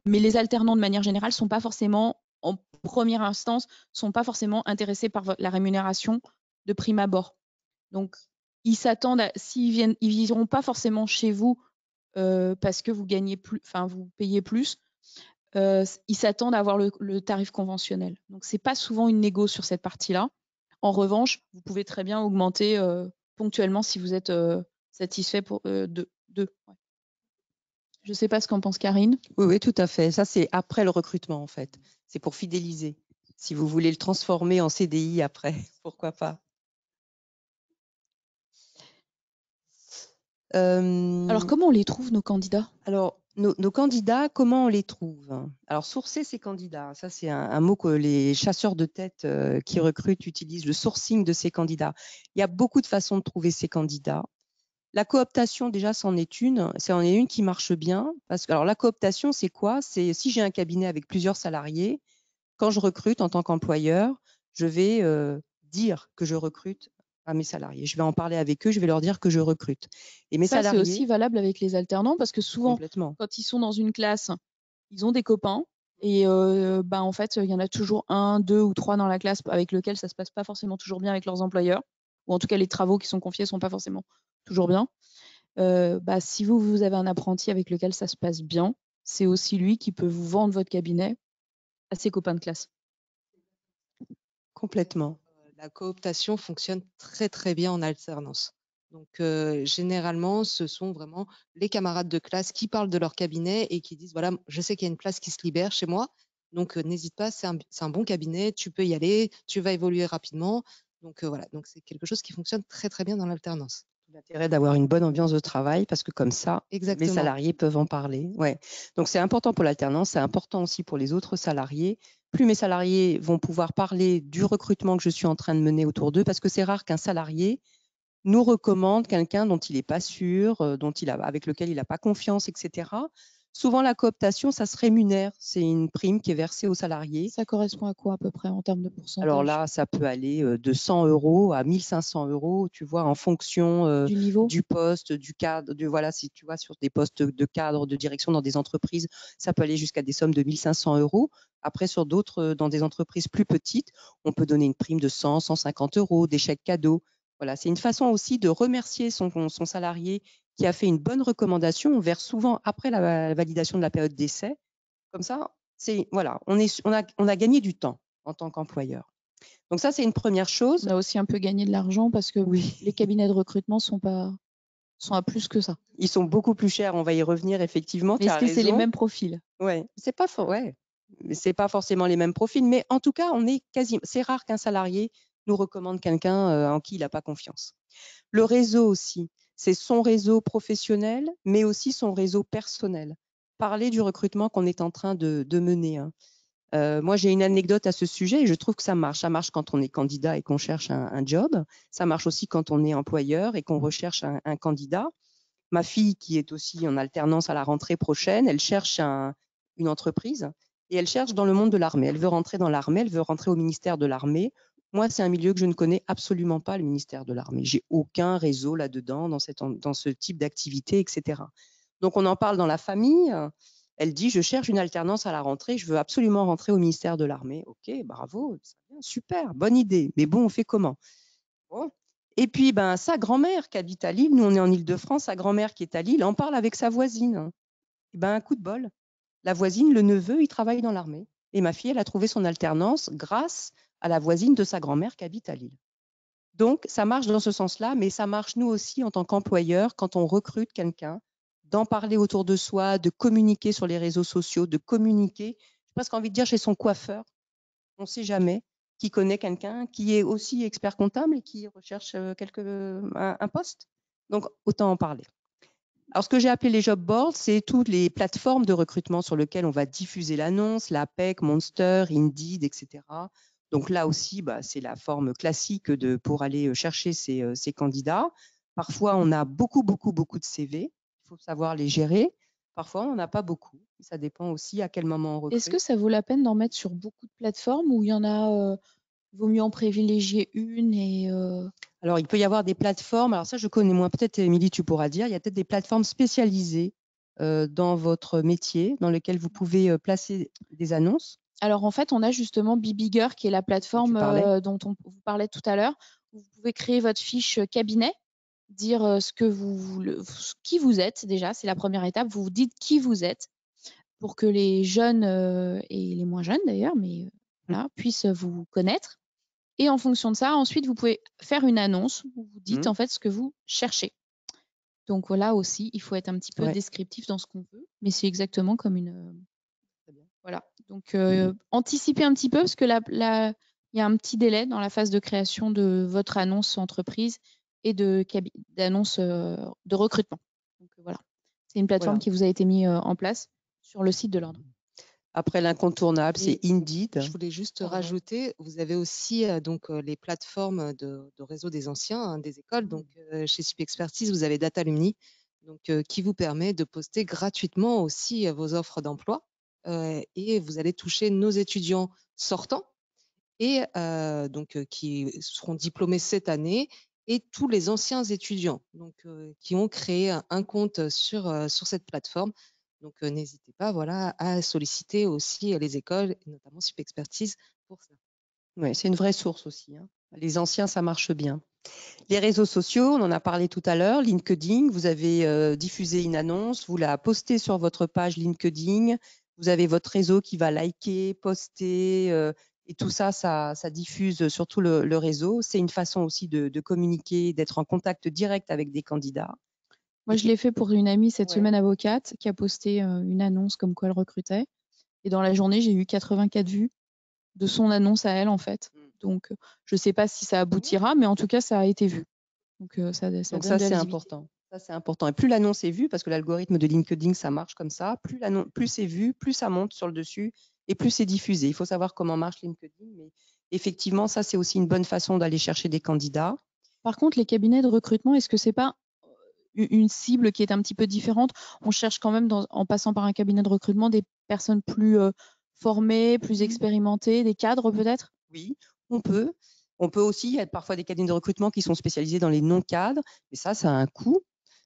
les alternants, de manière générale, sont pas forcément, en première instance, sont pas forcément intéressés par la rémunération de prime abord. Donc, ils s'attendent s'ils viendront pas forcément chez vous parce que vous gagnez plus, enfin vous payez plus. Ils s'attendent à avoir le tarif conventionnel. Donc, c'est pas souvent une négo sur cette partie-là. En revanche, vous pouvez très bien augmenter ponctuellement si vous êtes satisfait de. Ouais. Je ne sais pas ce qu'en pense Karine. Oui, tout à fait. Ça, c'est après le recrutement, en fait. C'est pour fidéliser. Si vous voulez le transformer en CDI après, pourquoi pas. Alors, comment on les trouve, nos candidats? Alors, nos candidats, comment on les trouve? Alors, sourcer ces candidats, ça c'est un mot que les chasseurs de tête qui recrutent utilisent, le sourcing de ces candidats. Il y a beaucoup de façons de trouver ces candidats. La cooptation, déjà, c'en est une qui marche bien. Parce que, alors, la cooptation, c'est quoi? C'est si j'ai un cabinet avec plusieurs salariés, quand je recrute en tant qu'employeur, je vais dire que je recrute à mes salariés. Je vais en parler avec eux, je vais leur dire que je recrute. Et mes salariés, c'est aussi valable avec les alternants parce que souvent, quand ils sont dans une classe, ils ont des copains et en fait, il y en a toujours 1, 2 ou 3 dans la classe avec lesquels ça se passe pas forcément toujours bien avec leurs employeurs, ou en tout cas les travaux qui sont confiés sont pas forcément toujours bien. Si vous avez un apprenti avec lequel ça se passe bien, c'est aussi lui qui peut vous vendre votre cabinet à ses copains de classe. Complètement. La cooptation fonctionne très très bien en alternance. Donc généralement, ce sont vraiment les camarades de classe qui parlent de leur cabinet et qui disent voilà, je sais qu'il y a une place qui se libère chez moi, donc n'hésite pas, c'est un bon cabinet, tu peux y aller, tu vas évoluer rapidement. Donc voilà, donc c'est quelque chose qui fonctionne très très bien dans l'alternance. L'intérêt d'avoir une bonne ambiance de travail parce que comme ça, les salariés peuvent en parler. Ouais. Donc c'est important pour l'alternance, c'est important aussi pour les autres salariés. Plus mes salariés vont pouvoir parler du recrutement que je suis en train de mener autour d'eux, parce que c'est rare qu'un salarié nous recommande quelqu'un dont il n'est pas sûr, avec lequel il n'a pas confiance, etc. Souvent, la cooptation, ça se rémunère. C'est une prime qui est versée aux salariés. Ça correspond à quoi à peu près en termes de pourcentage? Alors là, ça peut aller de 100 € à 1 500 €, tu vois, en fonction du niveau, du poste, du cadre. Voilà, si tu vois, sur des postes de cadre, de direction dans des entreprises, ça peut aller jusqu'à des sommes de 1 500 €. Après, sur d'autres, dans des entreprises plus petites, on peut donner une prime de 100, 150 €, des chèques cadeaux. Voilà, c'est une façon aussi de remercier son salarié qui a fait une bonne recommandation. On verse souvent après la validation de la période d'essai. Comme ça, voilà, on a gagné du temps en tant qu'employeur. Donc ça, c'est une première chose. on a aussi un peu gagné de l'argent parce que Oui, les cabinets de recrutement sont à plus que ça. ils sont beaucoup plus chers. On va y revenir effectivement. Mais Tu as est-ce que c'est les raison. mêmes profils? Ouais, c'est pas forcément les mêmes profils, mais en tout cas, c'est rare qu'un salarié nous recommande quelqu'un en qui il n'a pas confiance. Le réseau aussi, c'est son réseau professionnel, mais aussi son réseau personnel. Parler du recrutement qu'on est en train de mener, hein. Moi, j'ai une anecdote à ce sujet et je trouve que ça marche. Ça marche quand on est candidat et qu'on cherche un job. Ça marche aussi quand on est employeur et qu'on recherche un candidat. Ma fille, qui est aussi en alternance à la rentrée prochaine, elle cherche une entreprise et elle cherche dans le monde de l'armée. Elle veut rentrer dans l'armée, elle veut rentrer au ministère de l'armée. Moi, c'est un milieu que je ne connais absolument pas, le ministère de l'armée. J'ai aucun réseau là-dedans, dans ce type d'activité, etc. Donc, on en parle dans la famille. Elle dit, je cherche une alternance à la rentrée, je veux absolument rentrer au ministère de l'armée. Ok, bravo, super, bonne idée. Mais bon, on fait comment? Bon. Et puis, sa grand-mère qui habite à Lille, nous on est en Île-de-France, sa grand-mère qui est à Lille, en parle avec sa voisine. Et un coup de bol. La voisine, le neveu, il travaille dans l'armée. Et ma fille, elle a trouvé son alternance grâce à la voisine de sa grand-mère qui habite à Lille. Donc, ça marche dans ce sens-là, mais ça marche nous aussi en tant qu'employeur, quand on recrute quelqu'un, d'en parler autour de soi, de communiquer sur les réseaux sociaux, de communiquer, j'ai presque envie de dire chez son coiffeur, on ne sait jamais, qui connaît quelqu'un qui est aussi expert comptable et qui recherche un poste. Donc, autant en parler. Alors, ce que j'ai appelé les job boards, c'est toutes les plateformes de recrutement sur lesquelles on va diffuser l'annonce, l'APEC, Monster, Indeed, etc. Donc là aussi, c'est la forme classique pour aller chercher ces candidats. Parfois, on a beaucoup de CV. Il faut savoir les gérer. Parfois, on n'en a pas beaucoup. Ça dépend aussi à quel moment on recrute. Est-ce que ça vaut la peine d'en mettre sur beaucoup de plateformes ou il y en a, vaut mieux en privilégier une et Alors, il peut y avoir des plateformes. Alors ça, je connais moins. Peut-être, Émilie, tu pourras dire. Il y a peut-être des plateformes spécialisées dans votre métier, dans lesquelles vous pouvez placer des annonces. Alors en fait, on a justement BeBigger qui est la plateforme dont on vous parlait tout à l'heure. Vous pouvez créer votre fiche cabinet, dire qui vous êtes déjà, c'est la première étape. Vous vous dites qui vous êtes pour que les jeunes et les moins jeunes d'ailleurs, mais voilà, puissent vous connaître. Et en fonction de ça, ensuite, vous pouvez faire une annonce où vous dites en fait ce que vous cherchez. Donc voilà aussi, il faut être un petit peu descriptif dans ce qu'on veut, mais c'est exactement comme une. Voilà. Donc anticipez un petit peu parce que il y a un petit délai dans la phase de création de votre annonce entreprise et d'annonce de recrutement. Donc voilà, c'est une plateforme qui vous a été mise en place sur le site de l'ordre. Après, l'incontournable, c'est Indeed. Je voulais juste rajouter, vous avez aussi les plateformes de réseau des anciens, des écoles. Donc, chez SupExpertise, vous avez Datalumni, qui vous permet de poster gratuitement aussi vos offres d'emploi. Et vous allez toucher nos étudiants sortants et qui seront diplômés cette année et tous les anciens étudiants qui ont créé un compte sur cette plateforme. Donc, n'hésitez pas à solliciter aussi les écoles, et notamment SupExpertise pour ça. Oui, c'est une vraie source aussi, hein. Les anciens, ça marche bien. Les réseaux sociaux, on en a parlé tout à l'heure. LinkedIn, vous avez diffusé une annonce, vous la postez sur votre page LinkedIn. Vous avez votre réseau qui va liker, poster, et tout ça, ça diffuse sur tout le réseau. C'est une façon aussi de communiquer, d'être en contact direct avec des candidats. Moi, je l'ai fait pour une amie cette semaine avocate qui a posté une annonce comme quoi elle recrutait. Et dans la journée, j'ai eu 84 vues de son annonce à elle, en fait. Donc, je ne sais pas si ça aboutira, mais en tout cas, ça a été vu. Donc, ça donne de la c'est important. Ça, c'est important. Et plus l'annonce est vue, parce que l'algorithme de LinkedIn, ça marche comme ça, plus c'est vu, plus ça monte sur le dessus et plus c'est diffusé. Il faut savoir comment marche LinkedIn. Mais effectivement, ça, c'est aussi une bonne façon d'aller chercher des candidats. Par contre, les cabinets de recrutement, est-ce que c'est pas une cible qui est un petit peu différente? On cherche quand même, en passant par un cabinet de recrutement, des personnes plus formées, plus expérimentées, des cadres peut-être? Oui, on peut. On peut aussi, il y a parfois des cabinets de recrutement qui sont spécialisés dans les non-cadres, mais ça a un coût.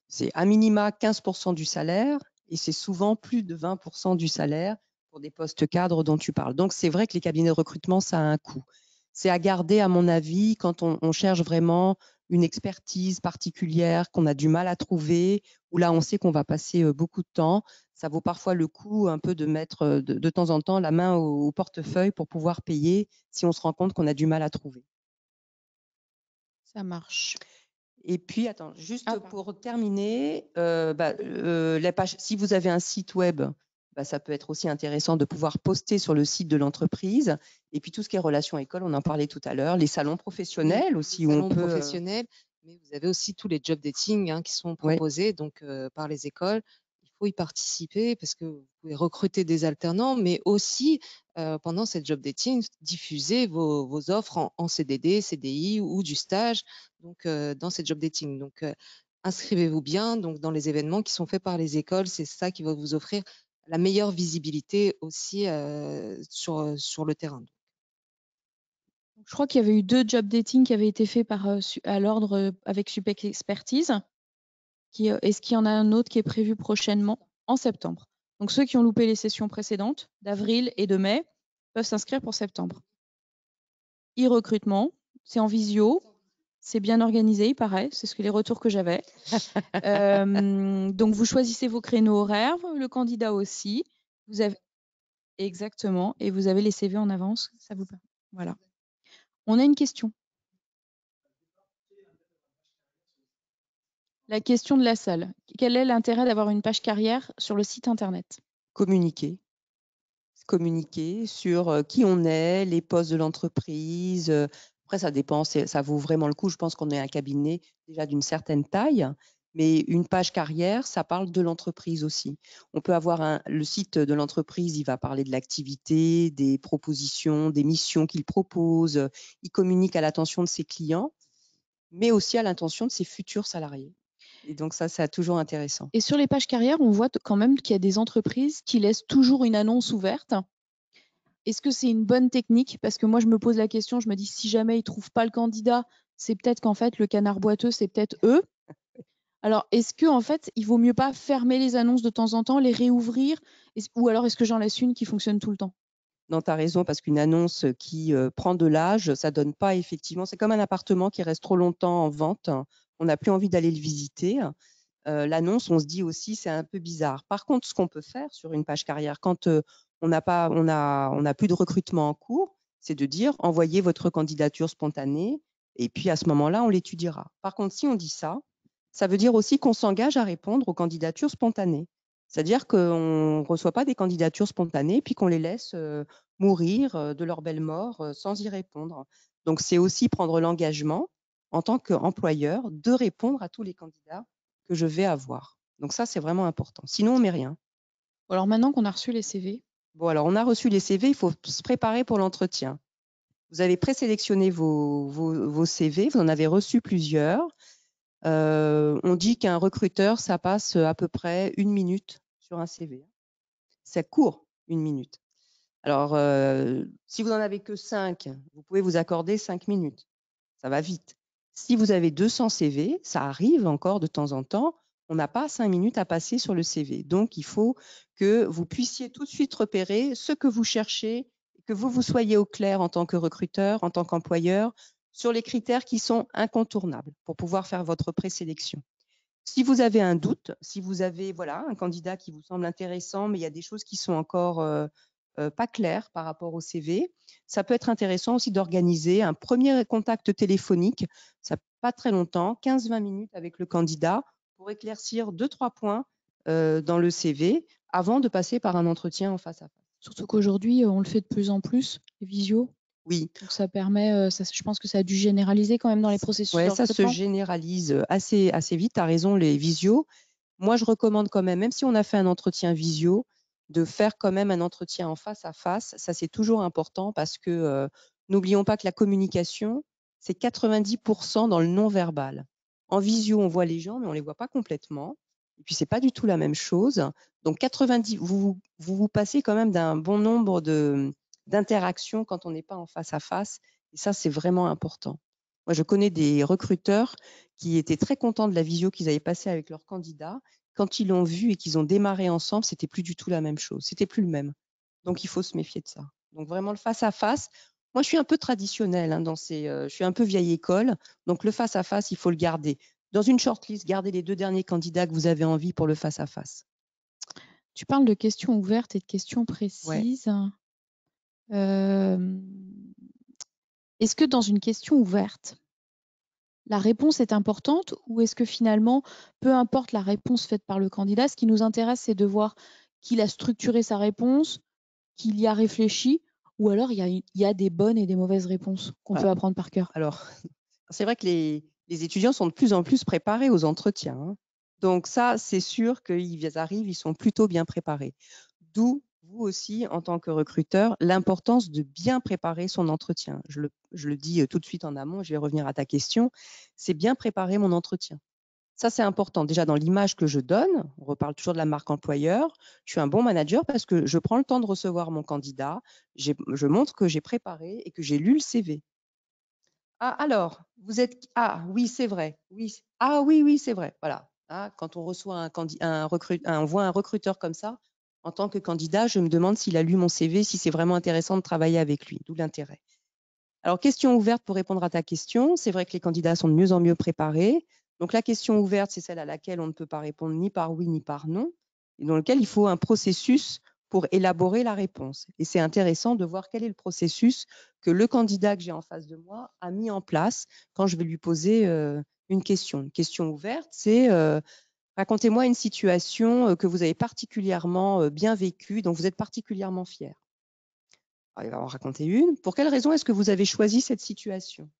C'est à minima 15% du salaire et c'est souvent plus de 20% du salaire pour des postes cadres dont tu parles. Donc, c'est vrai que les cabinets de recrutement, ça a un coût. C'est à garder, à mon avis, quand on cherche vraiment une expertise particulière qu'on a du mal à trouver, ou là, on sait qu'on va passer beaucoup de temps. Ça vaut parfois le coup un peu de mettre de temps en temps la main au portefeuille pour pouvoir payer si on se rend compte qu'on a du mal à trouver. Ça marche. Et puis, attends, juste Ah, pardon. pour terminer, la page, si vous avez un site web, ça peut être aussi intéressant de pouvoir poster sur le site de l'entreprise. Et puis, tout ce qui est relations école, on en parlait tout à l'heure, les salons professionnels aussi, où on Salons peut… professionnels, mais vous avez aussi tous les job dating qui sont Ouais. proposés donc, par les écoles. Il faut y participer parce que vous pouvez recruter des alternants, mais aussi, pendant cette job dating, diffuser vos offres en CDD, CDI ou du stage donc, dans ces job dating. Donc, inscrivez-vous bien donc, dans les événements qui sont faits par les écoles. C'est ça qui va vous offrir la meilleure visibilité aussi sur le terrain. Je crois qu'il y avait eu 2 job dating qui avaient été faits à l'ordre avec Supec Expertise. Est-ce qu'il y en a un autre qui est prévu prochainement en septembre? Donc ceux qui ont loupé les sessions précédentes d'avril et de mai peuvent s'inscrire pour septembre. E-recrutement, c'est en visio, c'est bien organisé, il paraît, c'est les retours que j'avais. Donc vous choisissez vos créneaux horaires, le candidat aussi. Vous avez exactement, et vous avez les CV en avance, ça vous permet. Voilà. On a une question. La question de la salle. Quel est l'intérêt d'avoir une page carrière sur le site internet? Communiquer sur qui on est, les postes de l'entreprise. Après, ça dépend, ça vaut vraiment le coup. Je pense qu'on est un cabinet déjà d'une certaine taille, mais une page carrière, ça parle de l'entreprise aussi. On peut avoir le site de l'entreprise, il va parler de l'activité, des propositions, des missions qu'il propose. Il communique à l'attention de ses clients, mais aussi à l'intention de ses futurs salariés. Et donc ça, c'est toujours intéressant. Et sur les pages carrières, on voit quand même qu'il y a des entreprises qui laissent toujours une annonce ouverte. Est-ce que c'est une bonne technique? Parce que moi, je me pose la question, je me dis si jamais ils ne trouvent pas le candidat, c'est peut-être qu'en fait, le canard boiteux, c'est peut-être eux. Alors, est-ce qu'en fait, il vaut mieux pas fermer les annonces de temps en temps, les réouvrir? Ou alors est-ce que j'en laisse une qui fonctionne tout le temps? Non, tu as raison, parce qu'une annonce qui prend de l'âge, ça donne pas effectivement. C'est comme un appartement qui reste trop longtemps en vente. On n'a plus envie d'aller le visiter. L'annonce, on se dit aussi, c'est un peu bizarre. Par contre, ce qu'on peut faire sur une page carrière, quand on n'a plus de recrutement en cours, c'est de dire envoyez votre candidature spontanée et puis à ce moment-là, on l'étudiera. Par contre, si on dit ça, ça veut dire aussi qu'on s'engage à répondre aux candidatures spontanées. C'est-à-dire qu'on ne reçoit pas des candidatures spontanées puis qu'on les laisse mourir de leur belle mort sans y répondre. Donc, c'est aussi prendre l'engagement en tant qu'employeur de répondre à tous les candidats que je vais avoir. Donc ça, c'est vraiment important. Sinon, on ne met rien. Alors maintenant qu'on a reçu les CV. Bon, alors on a reçu les CV, il faut se préparer pour l'entretien. Vous avez présélectionné vos CV, vous en avez reçu plusieurs. On dit qu'un recruteur, ça passe à peu près 1 minute sur un CV. C'est court, 1 minute. Alors, si vous n'en avez que 5, vous pouvez vous accorder 5 minutes. Ça va vite. Si vous avez 200 CV, ça arrive encore de temps en temps, on n'a pas 5 minutes à passer sur le CV. Donc, il faut que vous puissiez tout de suite repérer ce que vous cherchez, que vous soyez au clair en tant que recruteur, en tant qu'employeur, sur les critères qui sont incontournables pour pouvoir faire votre présélection. Si vous avez un doute, si vous avez un candidat qui vous semble intéressant, mais il y a des choses qui sont encore pas claires par rapport au CV, ça peut être intéressant aussi d'organiser un premier contact téléphonique, ça pas très longtemps, 15-20 minutes avec le candidat pour éclaircir 2-3 points dans le CV avant de passer par un entretien en face à face. Surtout qu'aujourd'hui, on le fait de plus en plus, les visios. Oui. Donc ça permet, je pense que ça a dû généraliser quand même dans les processus de recrutement. Ça se généralise assez vite. Tu as raison, les visios. Moi, je recommande quand même si on a fait un entretien visio, de faire quand même un entretien en face à face. Ça, c'est toujours important parce que n'oublions pas que la communication, c'est 90% dans le non-verbal. En visio, on voit les gens, mais on ne les voit pas complètement. Et puis, ce n'est pas du tout la même chose. Donc, 90, vous passez quand même d'un bon nombre d'interactions quand on n'est pas en face à face. Et ça, c'est vraiment important. Moi, je connais des recruteurs qui étaient très contents de la visio qu'ils avaient passée avec leurs candidats. Quand ils l'ont vu et qu'ils ont démarré ensemble, c'était plus du tout la même chose. C'était plus le même. Donc, il faut se méfier de ça. Donc, vraiment, le face-à-face. Moi, je suis un peu traditionnelle je suis un peu vieille école. Donc, le face-à-face, il faut le garder. Dans une shortlist, gardez les 2 derniers candidats que vous avez envie pour le face-à-face. Tu parles de questions ouvertes et de questions précises. Est-ce que dans une question ouverte, la réponse est importante ou est-ce que finalement, peu importe la réponse faite par le candidat, ce qui nous intéresse, c'est de voir qu'il a structuré sa réponse, qu'il y a réfléchi, ou alors il y a des bonnes et des mauvaises réponses qu'on peut apprendre par cœur? Alors, c'est vrai que les étudiants sont de plus en plus préparés aux entretiens, hein. Donc ça, c'est sûr qu'ils arrivent, ils sont plutôt bien préparés. D'où, vous aussi, en tant que recruteur, l'importance de bien préparer son entretien. Je le dis tout de suite en amont, je vais revenir à ta question, c'est bien préparer mon entretien. Ça, c'est important. Déjà, dans l'image que je donne, on reparle toujours de la marque employeur, je suis un bon manager parce que je prends le temps de recevoir mon candidat, je montre que j'ai préparé et que j'ai lu le CV. Ah, alors, vous êtes… Ah, oui, c'est vrai. Oui. Ah, oui, oui, c'est vrai. Voilà. Ah, quand on reçoit on voit un recruteur comme ça, en tant que candidat, je me demande s'il a lu mon CV, si c'est vraiment intéressant de travailler avec lui, d'où l'intérêt. Alors, question ouverte pour répondre à ta question. C'est vrai que les candidats sont de mieux en mieux préparés. Donc, la question ouverte, c'est celle à laquelle on ne peut pas répondre ni par oui ni par non, et dans lequel il faut un processus pour élaborer la réponse. Et c'est intéressant de voir quel est le processus que le candidat que j'ai en face de moi a mis en place quand je vais lui poser une question. Une question ouverte, c'est racontez-moi une situation que vous avez particulièrement bien vécue, dont vous êtes particulièrement fier. Alors, il va en raconter une. Pour quelle raison est-ce que vous avez choisi cette situation?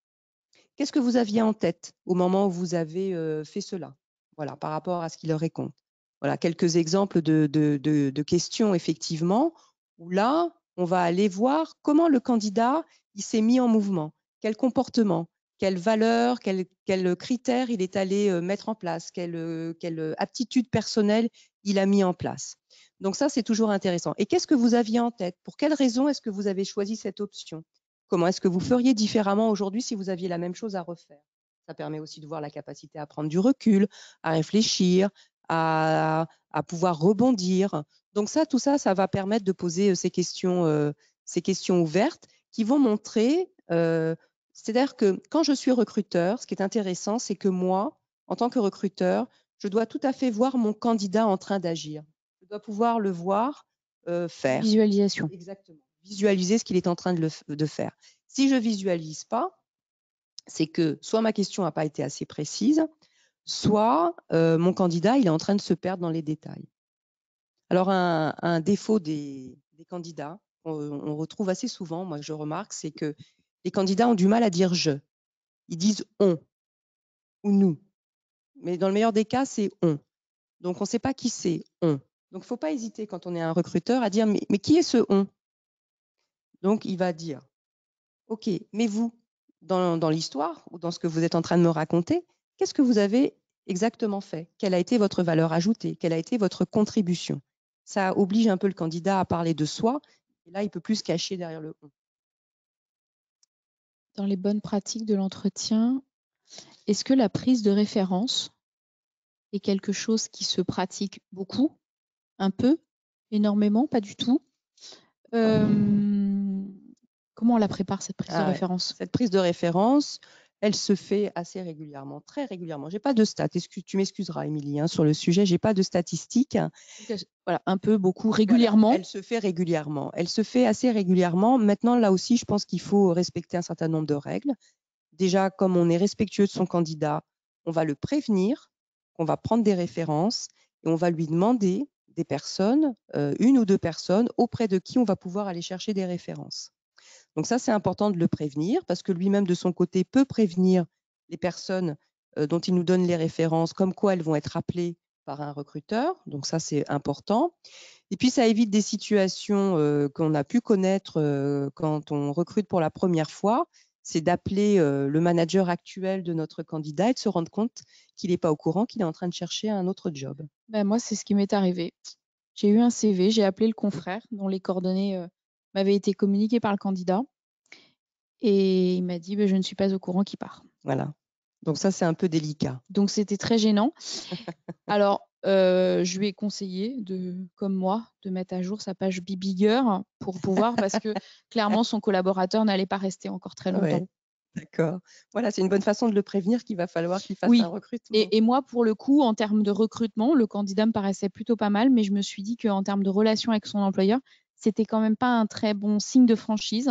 Qu'est-ce que vous aviez en tête au moment où vous avez fait cela? Voilà, par rapport à ce qu'il leur raconte. Voilà, quelques exemples de questions, effectivement, où là, on va aller voir comment le candidat il s'est mis en mouvement, quel comportement, quelle valeur, quels critères il est allé mettre en place, quelle aptitude personnelle il a mis en place. Donc ça, c'est toujours intéressant. Et qu'est-ce que vous aviez en tête? Pour quelle raison est-ce que vous avez choisi cette option? Comment est-ce que vous feriez différemment aujourd'hui si vous aviez la même chose à refaire? Ça permet aussi de voir la capacité à prendre du recul, à réfléchir, à pouvoir rebondir. Donc ça, tout ça, ça va permettre de poser ces questions ouvertes qui vont montrer, c'est-à-dire que quand je suis recruteur, ce qui est intéressant, c'est que moi, en tant que recruteur, je dois tout à fait voir mon candidat en train d'agir. Je dois pouvoir le voir faire. Visualisation. Exactement. Visualiser ce qu'il est en train de faire. Si je ne visualise pas, c'est que soit ma question n'a pas été assez précise, soit mon candidat il est en train de se perdre dans les détails. Alors, un défaut des candidats, on retrouve assez souvent, moi je remarque, c'est que les candidats ont du mal à dire « je ». Ils disent « on » ou « nous ». Mais dans le meilleur des cas, c'est « on ». Donc, on ne sait pas qui c'est « on ». Donc, il ne faut pas hésiter quand on est un recruteur à dire « mais qui est ce « on » ?» Donc, il va dire « ok, mais vous, dans l'histoire ou dans ce que vous êtes en train de me raconter, qu'est-ce que vous avez exactement fait? Quelle a été votre valeur ajoutée? Quelle a été votre contribution? » Ça oblige un peu le candidat à parler de soi. Et là, il peut plus se cacher derrière le « on ». Dans les bonnes pratiques de l'entretien, est-ce que la prise de référence est quelque chose qui se pratique beaucoup, un peu, énormément, pas du tout? Comment on la prépare, cette prise de référence? Cette prise de référence, elle se fait assez régulièrement, très régulièrement. Je n'ai pas de stats. Tu m'excuseras, Émilie, hein, sur le sujet. Je n'ai pas de statistiques. Voilà, un peu, beaucoup, régulièrement. Voilà, elle se fait régulièrement. Elle se fait assez régulièrement. Maintenant, là aussi, je pense qu'il faut respecter un certain nombre de règles. Déjà, comme on est respectueux de son candidat, on va le prévenir, on va prendre des références et on va lui demander des personnes, 1 ou 2 personnes, auprès de qui on va pouvoir aller chercher des références. Donc ça, c'est important de le prévenir parce que lui-même, de son côté, peut prévenir les personnes dont il nous donne les références, comme quoi elles vont être appelées par un recruteur. Donc ça, c'est important. Et puis, ça évite des situations qu'on a pu connaître quand on recrute pour la première fois. c'est d'appeler le manager actuel de notre candidat et de se rendre compte qu'il n'est pas au courant, qu'il est en train de chercher un autre job. Ben, moi, c'est ce qui m'est arrivé. J'ai eu un CV, j'ai appelé le confrère dont les coordonnées m'avaient été communiquées par le candidat et il m'a dit je ne suis pas au courant qu'il part. Voilà. Donc ça, c'est un peu délicat. Donc c'était très gênant. Alors, je lui ai conseillé, comme moi, de mettre à jour sa page Bibigger pour pouvoir, parce que clairement, son collaborateur n'allait pas rester encore très longtemps. Ouais, d'accord. Voilà, c'est une bonne façon de le prévenir qu'il va falloir qu'il fasse Oui. un recrutement. Et moi, pour le coup, en termes de recrutement, le candidat me paraissait plutôt pas mal, mais je me suis dit qu'en termes de relation avec son employeur, c'était quand même pas un très bon signe de franchise.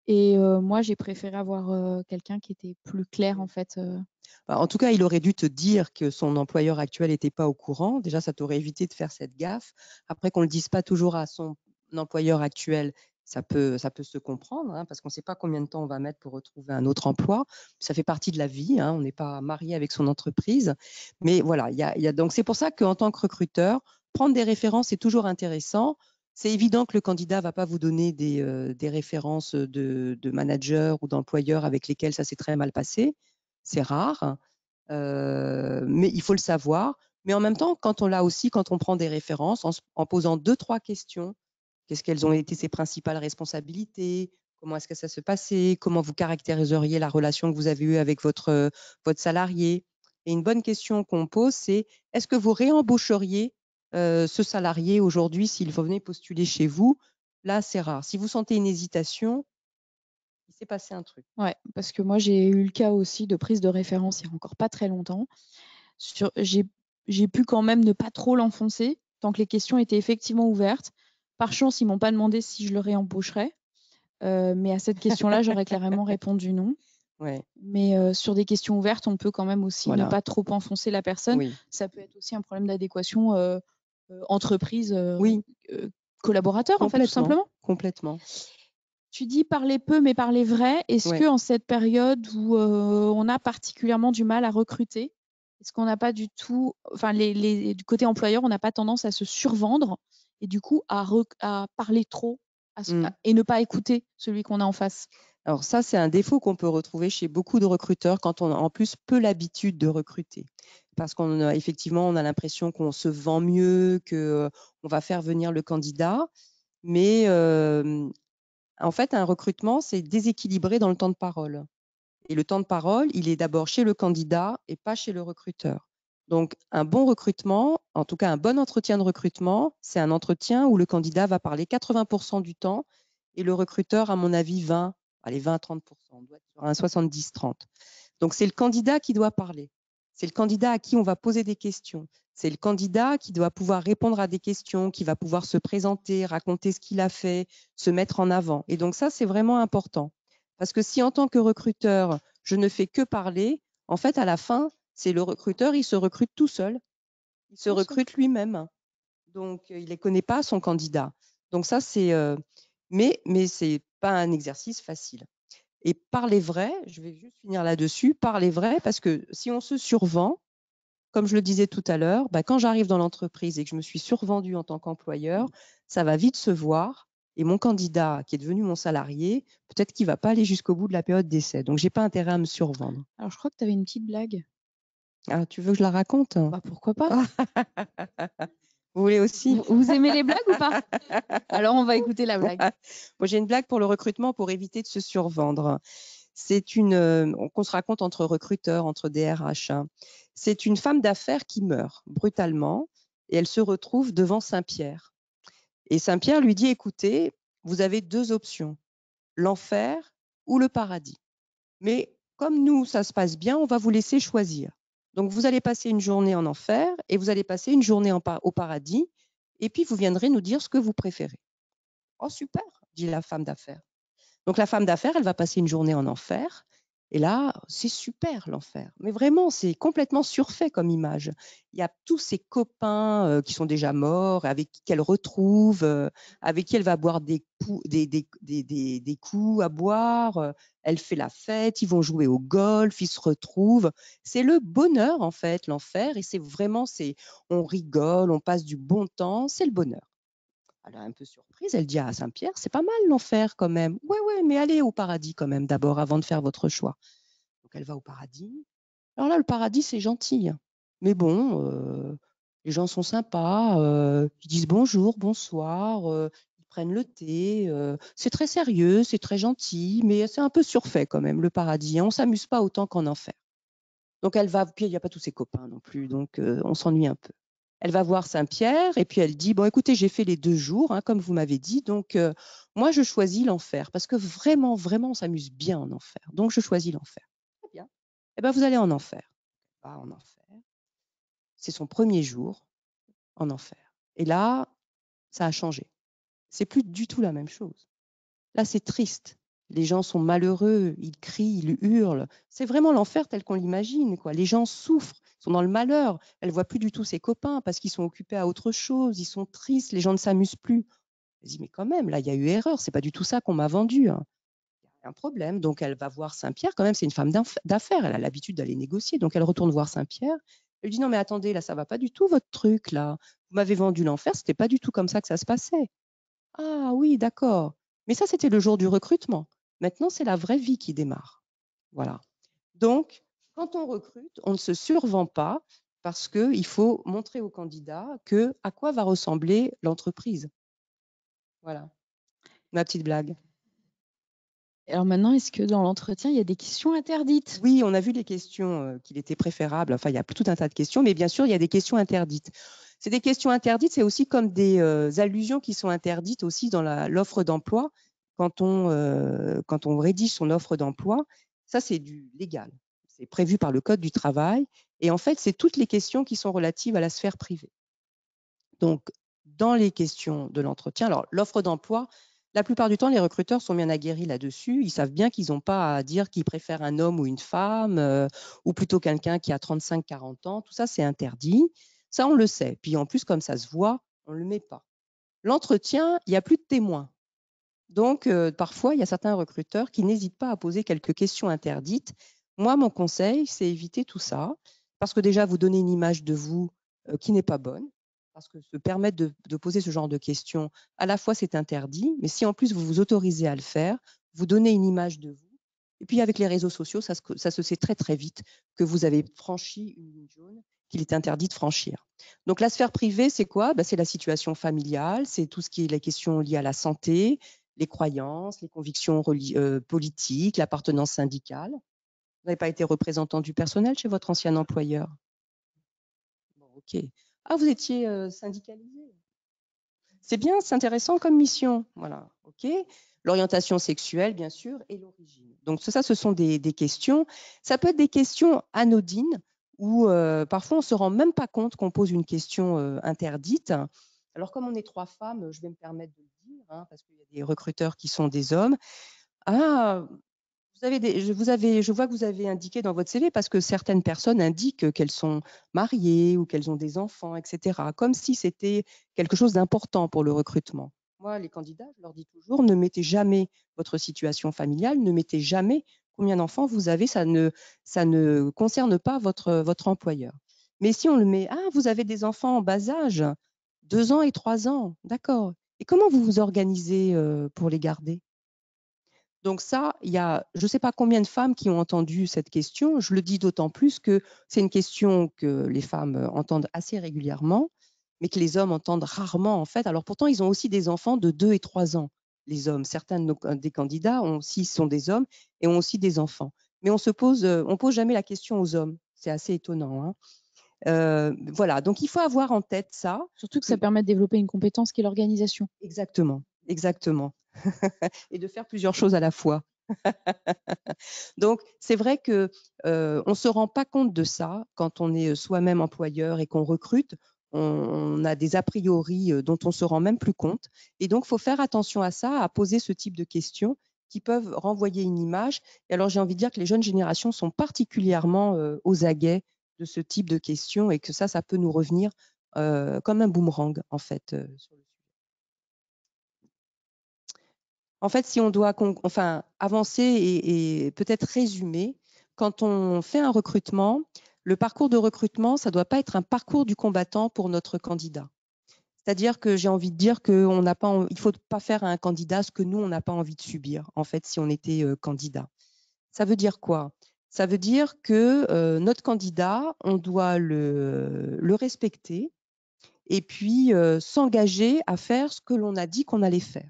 Et moi, j'ai préféré avoir quelqu'un qui était plus clair, en fait. En tout cas, il aurait dû te dire que son employeur actuel n'était pas au courant. Déjà, ça t'aurait évité de faire cette gaffe. Après, qu'on ne le dise pas toujours à son employeur actuel, ça peut se comprendre, hein, parce qu'on ne sait pas combien de temps on va mettre pour retrouver un autre emploi. Ça fait partie de la vie, hein, on n'est pas marié avec son entreprise. Mais voilà, donc c'est pour ça qu'en tant que recruteur, prendre des références est toujours intéressant. C'est évident que le candidat ne va pas vous donner des références de managers ou d'employeurs avec lesquels ça s'est très mal passé. C'est rare, mais il faut le savoir. Mais en même temps, quand on prend des références, en posant 2-3 questions, quelles ont été ses principales responsabilités? Comment est-ce que ça se passait? Comment vous caractériseriez la relation que vous avez eue avec votre salarié? Et une bonne question qu'on pose, c'est est-ce que vous réembaucheriez ce salarié aujourd'hui s'il venait postuler chez vous? Là, c'est rare. Si vous sentez une hésitation, il s'est passé un truc. Ouais, parce que moi, j'ai eu le cas aussi de prise de référence il n'y a encore pas très longtemps. J'ai pu quand même ne pas trop l'enfoncer tant que les questions étaient effectivement ouvertes. Par chance, ils m'ont pas demandé si je le réembaucherais. Mais à cette question-là, j'aurais clairement répondu non. Ouais. Mais sur des questions ouvertes, on peut quand même aussi Voilà. ne pas trop enfoncer la personne. Oui. Ça peut être aussi un problème d'adéquation entreprise Oui. collaborateur, en fait, tout simplement. Complètement. Tu dis parler peu, mais parler vrai. Est-ce Ouais. que en cette période où on a particulièrement du mal à recruter, est-ce qu'on n'a pas du tout, enfin, du côté employeur, on n'a pas tendance à se survendre et du coup à parler trop et ne pas écouter celui qu'on a en face? Alors ça, c'est un défaut qu'on peut retrouver chez beaucoup de recruteurs quand on a en plus peu l'habitude de recruter. Parce effectivement, on a l'impression qu'on se vend mieux, qu'on va faire venir le candidat. Mais en fait, un recrutement, c'est déséquilibré dans le temps de parole. Et le temps de parole, il est d'abord chez le candidat et pas chez le recruteur. Donc, un bon recrutement, en tout cas un bon entretien de recrutement, c'est un entretien où le candidat va parler 80% du temps et le recruteur, à mon avis, 20 à 30%. On doit être sur un 70-30. Donc, c'est le candidat qui doit parler. C'est le candidat à qui on va poser des questions. C'est le candidat qui doit pouvoir répondre à des questions, qui va pouvoir se présenter, raconter ce qu'il a fait, se mettre en avant. Et donc, ça, c'est vraiment important. Parce que si en tant que recruteur, je ne fais que parler, en fait, à la fin, c'est le recruteur, il se recrute tout seul. Il se recrute lui-même. Donc, il ne connaît pas son candidat. Donc, ça, c'est. Mais ce n'est pas un exercice facile. Et parler vrai, je vais juste finir là-dessus, parler vrai, parce que si on se survend, comme je le disais tout à l'heure, quand j'arrive dans l'entreprise et que je me suis survendue en tant qu'employeur, ça va vite se voir. Et mon candidat, qui est devenu mon salarié, peut-être qu'il ne va pas aller jusqu'au bout de la période d'essai. Donc, je n'ai pas intérêt à me survendre. Alors, je crois que tu avais une petite blague. Ah, tu veux que je la raconte? Pourquoi pas? Vous voulez aussi? Vous aimez les blagues ou pas? Alors, on va écouter la blague. Moi, j'ai une blague pour le recrutement pour éviter de se survendre. C'est qu'on se raconte entre recruteurs, entre DRH. C'est une femme d'affaires qui meurt brutalement et elle se retrouve devant Saint-Pierre. Et Saint-Pierre lui dit, écoutez, vous avez 2 options, l'enfer ou le paradis. Mais comme nous, ça se passe bien, on va vous laisser choisir. Donc, vous allez passer une journée en enfer et vous allez passer une journée au paradis. Et puis, vous viendrez nous dire ce que vous préférez. Oh, super, dit la femme d'affaires. Donc, la femme d'affaires, elle va passer une journée en enfer. Et là, c'est super l'enfer. Mais vraiment, c'est complètement surfait comme image. Il y a tous ses copains qui sont déjà morts, avec qui elle retrouve, avec qui elle va boire des coups à boire. Elle fait la fête, ils vont jouer au golf, ils se retrouvent. C'est le bonheur, en fait, l'enfer. Et c'est vraiment, on rigole, on passe du bon temps, c'est le bonheur. Elle est un peu surprise, elle dit à Saint-Pierre, c'est pas mal l'enfer quand même. Ouais, mais allez au paradis quand même d'abord avant de faire votre choix. Donc elle va au paradis. Alors là, le paradis, c'est gentil, hein. Mais bon, les gens sont sympas, ils disent bonjour, bonsoir, ils prennent le thé. C'est très sérieux, c'est très gentil, mais c'est un peu surfait quand même, le paradis, hein. On ne s'amuse pas autant qu'en enfer. Donc elle va, puis il n'y a pas tous ses copains non plus, donc on s'ennuie un peu. Elle va voir Saint-Pierre et puis elle dit, bon écoutez, j'ai fait les 2 jours, hein, comme vous m'avez dit, donc moi je choisis l'enfer, parce que vraiment, vraiment, on s'amuse bien en enfer. Donc je choisis l'enfer. Très bien. Eh bien, vous allez en enfer. Elle va en enfer. C'est son premier jour en enfer. Et là, ça a changé. C'est plus du tout la même chose. Là, c'est triste. Les gens sont malheureux, ils crient, ils hurlent. C'est vraiment l'enfer tel qu'on l'imagine, quoi. Les gens souffrent, sont dans le malheur. Elle voit plus du tout ses copains parce qu'ils sont occupés à autre chose, ils sont tristes, les gens ne s'amusent plus. Elle dit, mais quand même, là, il y a eu erreur, c'est pas du tout ça qu'on m'a vendu, hein. Il y a un problème. Donc, elle va voir Saint-Pierre, quand même, c'est une femme d'affaires, elle a l'habitude d'aller négocier. Donc, elle retourne voir Saint-Pierre. Elle lui dit, non, mais attendez, là, ça va pas du tout, votre truc, là. Vous m'avez vendu l'enfer, c'était pas du tout comme ça que ça se passait. Ah oui, d'accord. Mais ça, c'était le jour du recrutement. Maintenant, c'est la vraie vie qui démarre. Voilà. Donc, quand on recrute, on ne se survend pas parce qu'il faut montrer au candidat à quoi va ressembler l'entreprise. Voilà, ma petite blague. Alors maintenant, est-ce que dans l'entretien, il y a des questions interdites? Oui, on a vu les questions qu'il était préférable. Enfin, il y a tout un tas de questions, mais bien sûr, il y a des questions interdites. C'est des questions interdites, c'est aussi comme des allusions qui sont interdites aussi dans l'offre d'emploi. Quand on rédige son offre d'emploi, ça, c'est du légal. C'est prévu par le Code du travail. Et en fait, c'est toutes les questions qui sont relatives à la sphère privée. Donc, dans les questions de l'entretien, alors l'offre d'emploi, la plupart du temps, les recruteurs sont bien aguerris là-dessus. Ils savent bien qu'ils n'ont pas à dire qu'ils préfèrent un homme ou une femme, ou plutôt quelqu'un qui a 35-40 ans. Tout ça, c'est interdit. Ça, on le sait. Puis en plus, comme ça se voit, on ne le met pas. L'entretien, il n'y a plus de témoins. Donc, parfois, il y a certains recruteurs qui n'hésitent pas à poser quelques questions interdites. Moi, mon conseil, c'est éviter tout ça, parce que déjà, vous donnez une image de vous qui n'est pas bonne, parce que se permettre de poser ce genre de questions, à la fois, c'est interdit, mais si en plus vous vous autorisez à le faire, vous donnez une image de vous. Et puis, avec les réseaux sociaux, ça se sait très, très vite que vous avez franchi une ligne jaune qu'il est interdit de franchir. Donc, la sphère privée, c'est quoi? C'est la situation familiale, c'est tout ce qui est les questions liées à la santé, les croyances, les convictions politiques, l'appartenance syndicale. Vous n'avez pas été représentant du personnel chez votre ancien employeur? Bon, ok. Ah, vous étiez syndicalisé. C'est bien, c'est intéressant comme mission. Voilà, ok. L'orientation sexuelle, bien sûr, et l'origine. Donc, ça, ce sont des questions. Ça peut être des questions anodines où parfois on ne se rend même pas compte qu'on pose une question interdite. Alors, comme on est 3 femmes, je vais me permettre de le dire, hein, parce qu'il y a des recruteurs qui sont des hommes. Ah, je vois que vous avez indiqué dans votre CV, parce que certaines personnes indiquent qu'elles sont mariées ou qu'elles ont des enfants, etc., comme si c'était quelque chose d'important pour le recrutement. Moi, les candidats, je leur dis toujours, ne mettez jamais votre situation familiale, ne mettez jamais combien d'enfants vous avez, ça ne concerne pas votre employeur. Mais si on le met, ah, vous avez des enfants en bas âge, 2 ans et 3 ans, d'accord. Et comment vous vous organisez pour les garder? Donc ça, il y a je ne sais pas combien de femmes qui ont entendu cette question. Je le dis d'autant plus que c'est une question que les femmes entendent assez régulièrement, mais que les hommes entendent rarement en fait. Alors pourtant, ils ont aussi des enfants de 2 et 3 ans, les hommes. Certains des candidats sont des hommes et ont aussi des enfants. Mais on pose jamais la question aux hommes. C'est assez étonnant, hein. Voilà, donc il faut avoir en tête ça. Surtout que ça permet de développer une compétence qui est l'organisation. Exactement, exactement. Et de faire plusieurs choses à la fois. Donc, c'est vrai que on se rend pas compte de ça quand on est soi-même employeur et qu'on recrute. On a des a priori dont on se rend même plus compte. Et donc, faut faire attention à ça, à poser ce type de questions qui peuvent renvoyer une image. Et alors, j'ai envie de dire que les jeunes générations sont particulièrement aux aguets de ce type de questions et que ça peut nous revenir comme un boomerang, en fait, sur le sujet. En fait, si on doit avancer et peut-être résumer, quand on fait un recrutement, le parcours de recrutement, ça ne doit pas être un parcours du combattant pour notre candidat. C'est-à-dire que j'ai envie de dire qu'il ne faut pas faire à un candidat ce que nous, on n'a pas envie de subir, en fait, si on était candidat. Ça veut dire quoi? Ça veut dire que notre candidat, on doit le respecter et puis s'engager à faire ce que l'on a dit qu'on allait faire.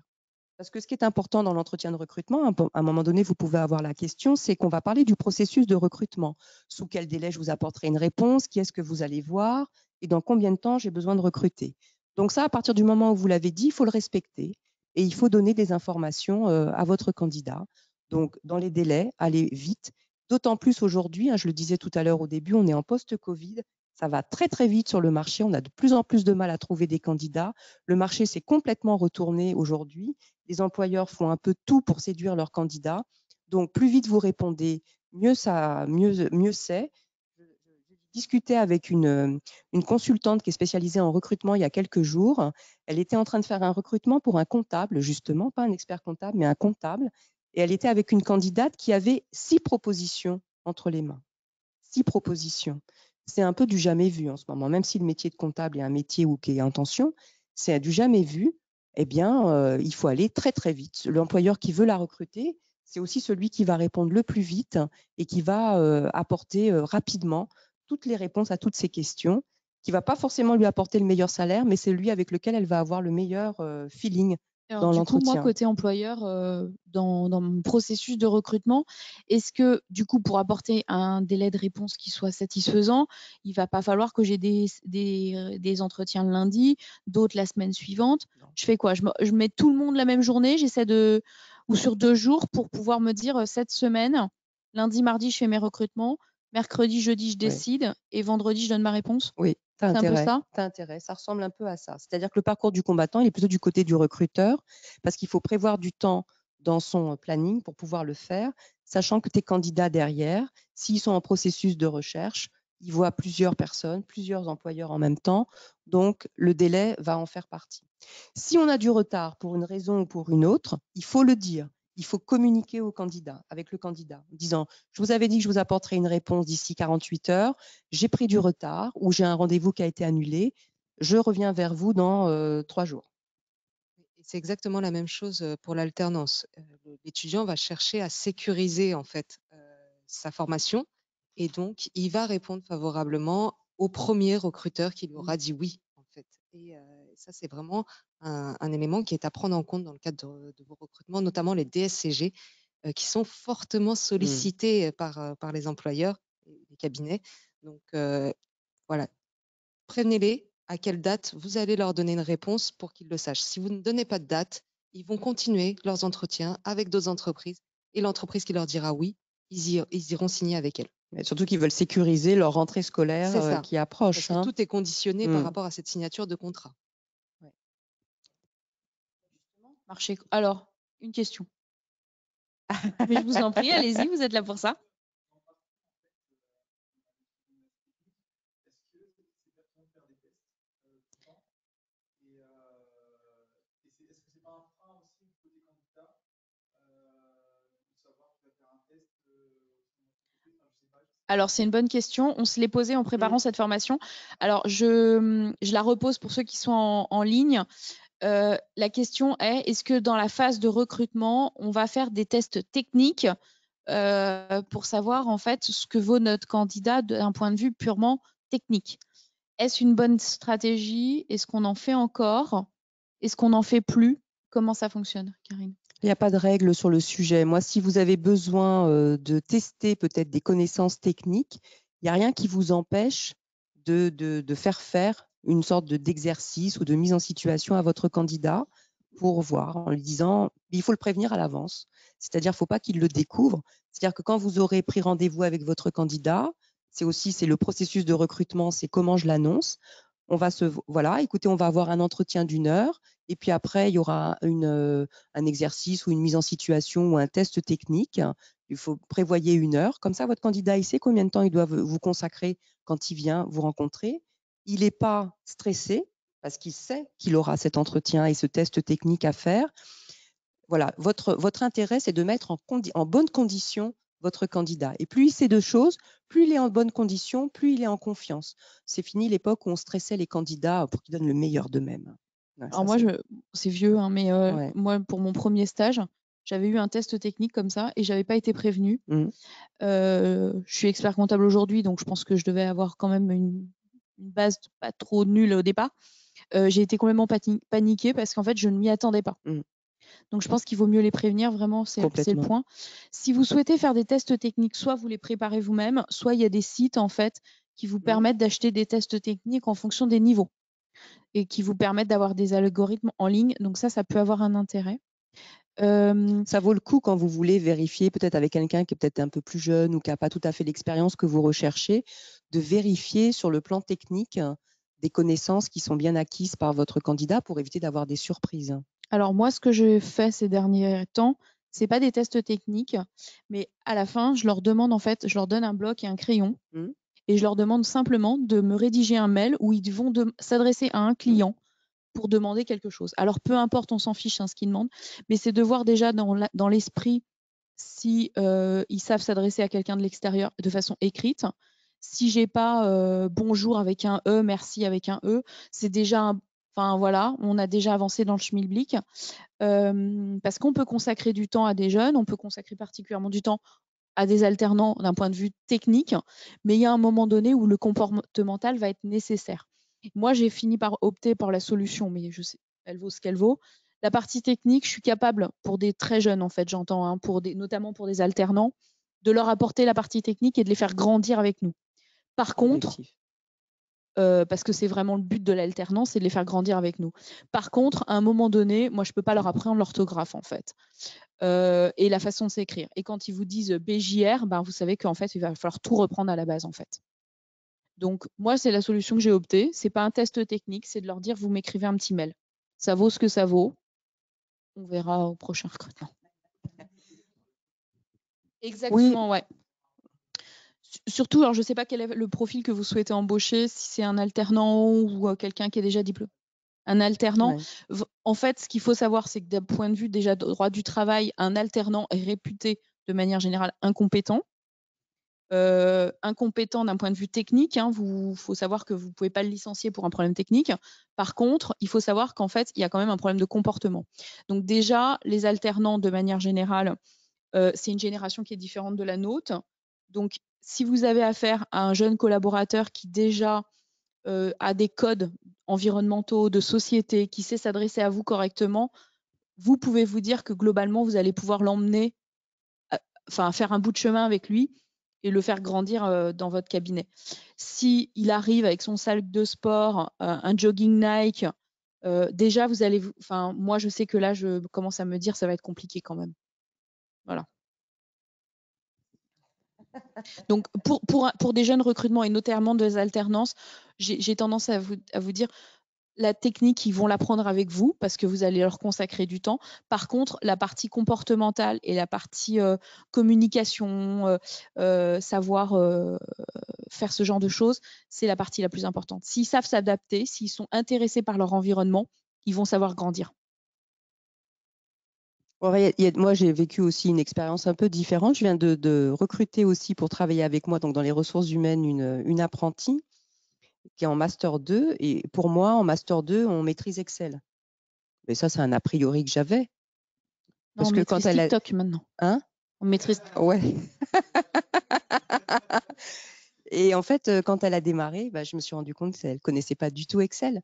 Parce que ce qui est important dans l'entretien de recrutement, à un moment donné, vous pouvez avoir la question, c'est qu'on va parler du processus de recrutement. Sous quel délai je vous apporterai une réponse? Qui est-ce que vous allez voir? Et dans combien de temps j'ai besoin de recruter? Donc ça, à partir du moment où vous l'avez dit, il faut le respecter et il faut donner des informations à votre candidat. Donc, dans les délais, allez vite. D'autant plus aujourd'hui, je le disais tout à l'heure au début, on est en post-Covid. Ça va très, très vite sur le marché. On a de plus en plus de mal à trouver des candidats. Le marché s'est complètement retourné aujourd'hui. Les employeurs font un peu tout pour séduire leurs candidats. Donc, plus vite vous répondez, mieux c'est. Je discutais avec une consultante qui est spécialisée en recrutement il y a quelques jours. Elle était en train de faire un recrutement pour un comptable, justement, pas un expert comptable, mais un comptable. Et elle était avec une candidate qui avait 6 propositions entre les mains. 6 propositions. C'est un peu du jamais vu en ce moment. Même si le métier de comptable est un métier qui est en tension, c'est du jamais vu. Eh bien, il faut aller très, très vite. L'employeur qui veut la recruter, c'est aussi celui qui va répondre le plus vite et qui va apporter rapidement toutes les réponses à toutes ces questions, qui ne va pas forcément lui apporter le meilleur salaire, mais c'est lui avec lequel elle va avoir le meilleur feeling Alors, dans du coup, moi, l'entretien. côté employeur, dans mon processus de recrutement, est-ce que, du coup, pour apporter un délai de réponse qui soit satisfaisant, il ne va pas falloir que j'ai des entretiens le lundi, d'autres la semaine suivante? Non. Je fais quoi? Je mets tout le monde la même journée, ou sur 2 jours pour pouvoir me dire cette semaine, lundi, mardi, je fais mes recrutements, mercredi, jeudi, je décide et vendredi, je donne ma réponse? Oui, tu as C'est un peu intérêt. ça? T'as intérêt. Ça ressemble un peu à ça. C'est-à-dire que le parcours du combattant, il est plutôt du côté du recruteur parce qu'il faut prévoir du temps dans son planning pour pouvoir le faire, sachant que tes candidats derrière, s'ils sont en processus de recherche, ils voient plusieurs personnes, plusieurs employeurs en même temps. Donc, le délai va en faire partie. Si on a du retard pour une raison ou pour une autre, il faut le dire. Il faut communiquer au candidat, avec le candidat, en disant « Je vous avais dit que je vous apporterai une réponse d'ici 48 heures. J'ai pris du retard ou j'ai un rendez-vous qui a été annulé. Je reviens vers vous dans 3 jours. » C'est exactement la même chose pour l'alternance. L'étudiant va chercher à sécuriser en fait sa formation et donc il va répondre favorablement au premier recruteur qui lui aura dit oui en fait. Et ça c'est vraiment un élément qui est à prendre en compte dans le cadre de vos recrutements, notamment les DSCG qui sont fortement sollicités par les employeurs, les cabinets. Donc voilà, prévenez-les à quelle date vous allez leur donner une réponse pour qu'ils le sachent. Si vous ne donnez pas de date, ils vont continuer leurs entretiens avec d'autres entreprises et l'entreprise qui leur dira oui, ils iront signer avec elle. Mais surtout qu'ils veulent sécuriser leur rentrée C'est scolaire ça, qui parce approche. que tout est conditionné par Mm. rapport à cette signature de contrat. Marché. Alors, une question. Mais je vous en prie, allez-y, vous êtes là pour ça. Alors, c'est une bonne question. On se l'est posé en préparant cette formation. Alors, je la repose pour ceux qui sont en ligne. La question est, est-ce que dans la phase de recrutement, on va faire des tests techniques pour savoir en fait ce que vaut notre candidat d'un point de vue purement technique? Est-ce une bonne stratégie? Est-ce qu'on en fait encore? Est-ce qu'on n'en fait plus? Comment ça fonctionne, Karine? Il n'y a pas de règle sur le sujet. Moi, si vous avez besoin de tester peut-être des connaissances techniques, il n'y a rien qui vous empêche de faire une sorte d'exercice ou de mise en situation à votre candidat pour voir en lui disant, il faut le prévenir à l'avance. C'est-à-dire, il ne faut pas qu'il le découvre. C'est-à-dire que quand vous aurez pris rendez-vous avec votre candidat, c'est le processus de recrutement, c'est comment je l'annonce. Voilà, écoutez, on va avoir un entretien d'1 heure et puis après, il y aura un exercice ou une mise en situation ou un test technique. Il faut prévoyer 1 heure. Comme ça, votre candidat, il sait combien de temps il doit vous consacrer quand il vient vous rencontrer. Il n'est pas stressé parce qu'il sait qu'il aura cet entretien et ce test technique à faire. Voilà, votre intérêt, c'est de mettre en bonne condition votre candidat. Et plus il sait de choses, plus il est en bonne condition, plus il est en confiance. C'est fini l'époque où on stressait les candidats pour qu'ils donnent le meilleur d'eux-mêmes. Ouais, Alors ça, moi, c'est vieux, hein, mais ouais. moi, pour mon premier stage, j'avais eu un test technique comme ça et j'avais pas été prévenue. Je suis expert comptable aujourd'hui, donc je pense que je devais avoir quand même une base pas trop nulle au départ. J'ai été complètement paniquée parce qu'en fait, je ne m'y attendais pas. Donc je pense qu'il vaut mieux les prévenir, vraiment, c'est le Complètement. point. Si vous souhaitez faire des tests techniques, soit vous les préparez vous-même, soit il y a des sites en fait qui vous permettent d'acheter des tests techniques en fonction des niveaux et qui vous permettent d'avoir des algorithmes en ligne. Donc ça peut avoir un intérêt. Ça vaut le coup quand vous voulez vérifier, peut-être avec quelqu'un qui est peut-être un peu plus jeune ou qui n'a pas tout à fait l'expérience que vous recherchez, de vérifier sur le plan technique des connaissances qui sont bien acquises par votre candidat pour éviter d'avoir des surprises. Alors moi, ce que j'ai fait ces derniers temps, c'est pas des tests techniques, mais à la fin, je leur demande en fait, je leur donne un bloc et un crayon et je leur demande simplement de me rédiger un mail où ils vont s'adresser à un client pour demander quelque chose. Alors peu importe, on s'en fiche ce qu'ils demandent, mais c'est de voir déjà dans l'esprit si ils savent s'adresser à quelqu'un de l'extérieur de façon écrite. Si j'ai pas bonjour avec un E, merci avec un E, c'est déjà enfin voilà, on a déjà avancé dans le schmilblick. Parce qu'on peut consacrer du temps à des jeunes, on peut consacrer particulièrement du temps à des alternants d'un point de vue technique, mais il y a un moment donné où le comportemental va être nécessaire. Moi, j'ai fini par opter pour la solution, mais je sais, elle vaut ce qu'elle vaut. La partie technique, je suis capable, pour des très jeunes, en fait, j'entends, hein, notamment pour des alternants, de leur apporter la partie technique et de les faire grandir avec nous. Par contre, parce que c'est vraiment le but de l'alternance, c'est de les faire grandir avec nous. Par contre, à un moment donné, moi, je ne peux pas leur apprendre l'orthographe, en fait, et la façon de s'écrire. Et quand ils vous disent BJR, ben, vous savez qu'en fait, il va falloir tout reprendre à la base, en fait. Donc, moi, c'est la solution que j'ai optée. Ce n'est pas un test technique, c'est de leur dire, vous m'écrivez un petit mail. Ça vaut ce que ça vaut. On verra au prochain recrutement. Exactement, oui. Ouais. Surtout, alors je ne sais pas quel est le profil que vous souhaitez embaucher, si c'est un alternant ou quelqu'un qui est déjà diplômé. Un alternant, en fait, ce qu'il faut savoir, c'est que d'un point de vue déjà de droit du travail, un alternant est réputé de manière générale incompétent. Incompétent d'un point de vue technique, hein, faut savoir que vous ne pouvez pas le licencier pour un problème technique. Par contre, il faut savoir qu'en fait, il y a quand même un problème de comportement. Donc déjà, les alternants, de manière générale, c'est une génération qui est différente de la nôtre. Donc, si vous avez affaire à un jeune collaborateur qui déjà a des codes environnementaux, de société, qui sait s'adresser à vous correctement, vous pouvez vous dire que globalement, vous allez pouvoir l'emmener, enfin faire un bout de chemin avec lui et le faire grandir dans votre cabinet. S'il arrive avec son sac de sport, un jogging Nike, déjà, vous allez... Enfin, moi, je sais que là, je commence à me dire ça va être compliqué quand même. Voilà. Donc, pour des jeunes recrutements et notamment des alternances, j'ai tendance à vous dire la technique, ils vont l'apprendre avec vous parce que vous allez leur consacrer du temps. Par contre, la partie comportementale et la partie communication, savoir faire ce genre de choses, c'est la partie la plus importante. S'ils savent s'adapter, s'ils sont intéressés par leur environnement, ils vont savoir grandir. Moi, j'ai vécu aussi une expérience un peu différente. Je viens de recruter aussi pour travailler avec moi, donc dans les ressources humaines, une apprentie qui est en Master 2. Et pour moi, en Master 2, on maîtrise Excel. Mais ça, c'est un a priori que j'avais. Parce on que maîtrise quand elle TikTok maintenant. Hein? On maîtrise. Ouais. Et en fait, quand elle a démarré, je me suis rendu compte qu'elle ne connaissait pas du tout Excel.